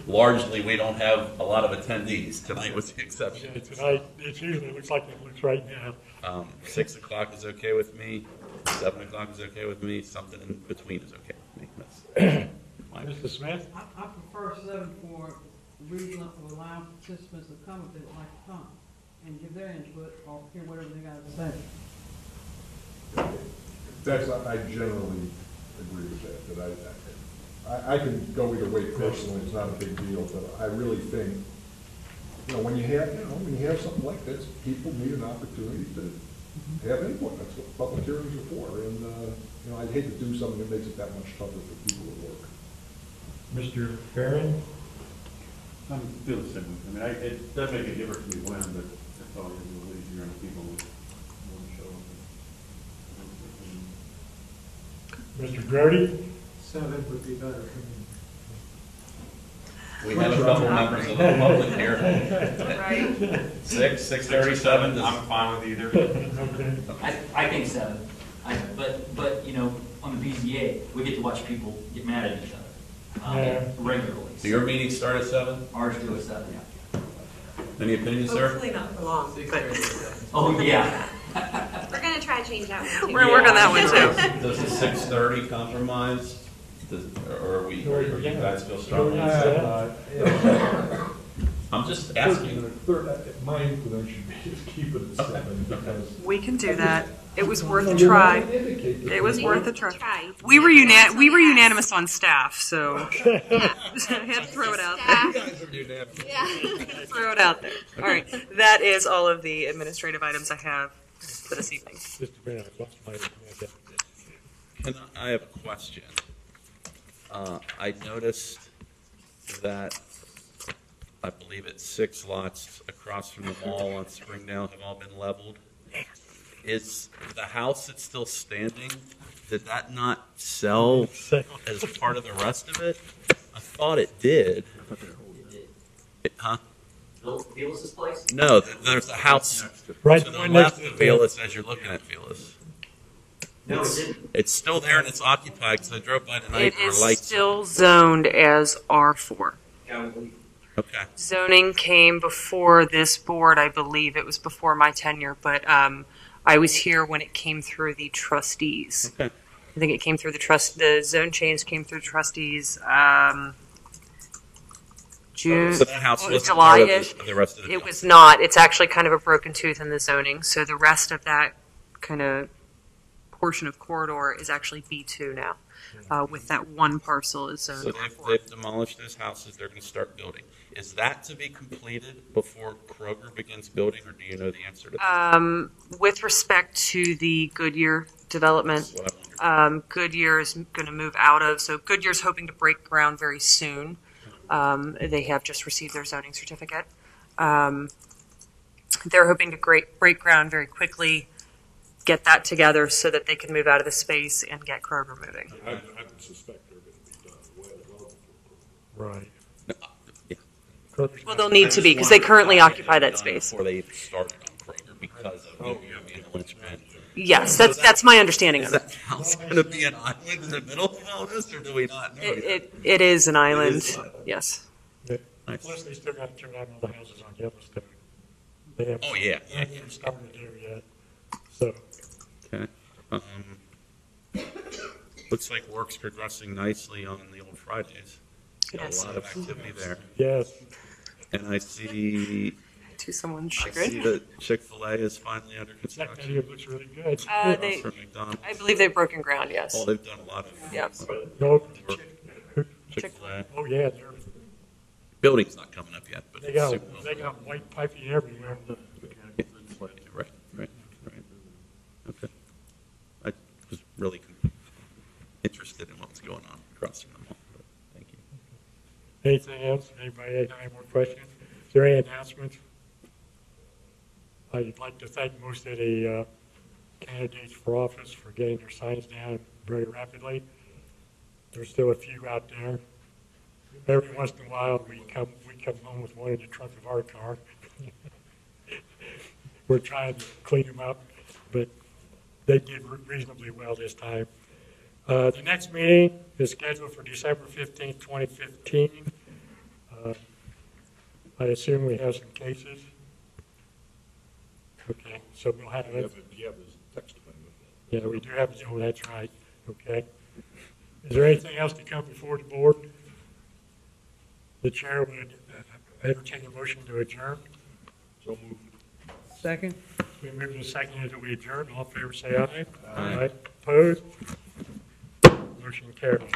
Largely, we don't have a lot of attendees. Tonight was the exception. Yeah, tonight, it usually looks like it looks right now. 6 o'clock is okay with me. 7 o'clock is okay with me. Something in between is okay with me. Mr. Smith? I prefer 7 for reason of allowing participants to come if they would like to come and give their input or hear whatever they got to say. I generally agree with that. I can go either way personally. It's not a big deal, but I really think, when you have something like this, people need an opportunity to have input. That's what public hearings are for. And I'd hate to do something that makes it that much tougher for people at work. Mr. Farron? I'm still the same. I mean, it does make a difference to me when, but that's all it is. A little easier on people who want to show up. Mr. Grody? 7 would be better for me. We have a couple members of the public here. Right. 6:37. I'm fine with either. Okay. I think 7. But on the BZA, we get to watch people get mad at each other regularly. So your meetings start at 7? Ours do at 7. Yeah. Any opinions, sir? Hopefully not for long. Oh yeah. We're gonna try to change that one. We're gonna work on that one too. Does the 6:30 compromise? Or are you guys feel strongly? I'm just asking. My inclination is keep it at 7 because We can do that. It was worth a try. It was worth a try. We were unanimous on staff, so I had to throw it out there. Throw it out there. All right, that is all of the administrative items I have for this evening. And I have a question. I noticed that I believe it's 6 lots across from the mall on Springdale have all been leveled. Is the house that's still standing, did that not sell as part of the rest of it? I thought it did. Huh? Velas's place? No, there's a house right to the left of Velas as you're looking at Velas. No, it didn't. It's still there and it's occupied because I drove by tonight. It is still zoned as R4. Okay. Zoning came before this board, I believe. It was before my tenure, but I was here when it came through the trustees. Okay. I think it came through the zone change came through the trustees. June, So that house wasn't July-ish. part of the rest of the It was not. It's actually kind of a broken tooth in the zoning. So the rest of that kind of portion of corridor is actually B2 now, with that one parcel is zoned. So they've demolished those houses. They're going to start building. Is that to be completed before Kroger begins building, or do you know the answer to that? With respect to the Goodyear development, Goodyear is going to move out of. So Goodyear's hoping to break ground very soon. They have just received their zoning certificate. They're hoping to break ground very quickly, get that together so that they can move out of the space and get Kroger moving. I would suspect they're going to be done well before. Right. Well, they'll need to be because they currently occupy that space. Before they even started on Kroger because of Goodyear being a linchpin. Yes, that's my understanding of it. Is that house going to be an island in the middle of all this, or do we not know? It is an island. Yes. Yeah. Plus, they still got to turn out all the houses on Yellowstone. They haven't haven't started there yet. So. Okay. Looks like work's progressing nicely on the old Fridays. Got a lot of activity there. Yes. And I see. To someone's I chagrin. see that Chick-fil-A is finally under construction. It looks really good. I believe they've broken ground. Yes. Oh, they've done a lot of. Yep. Chick-fil-A. Oh yeah, Building's not coming up yet, but they got white piping everywhere. Right. Anything else? Anybody have any more questions? Is there any announcements? I'd like to thank most of the candidates for office for getting their signs down very rapidly. There's still a few out there. Every once in a while, we come home with one in the trunk of our car. We're trying to clean them up, but they did reasonably well this time. The next meeting is scheduled for December 15th, 2015. I assume we have some cases. Okay, so we'll have it. You have this text amendment. Yeah, we do have, oh, that's right, okay. Is there anything else to come before the board? The chair would entertain a motion to adjourn. So moved. Second? We move to second that we adjourn. All in favor say aye. Aye. Opposed? Motion carries.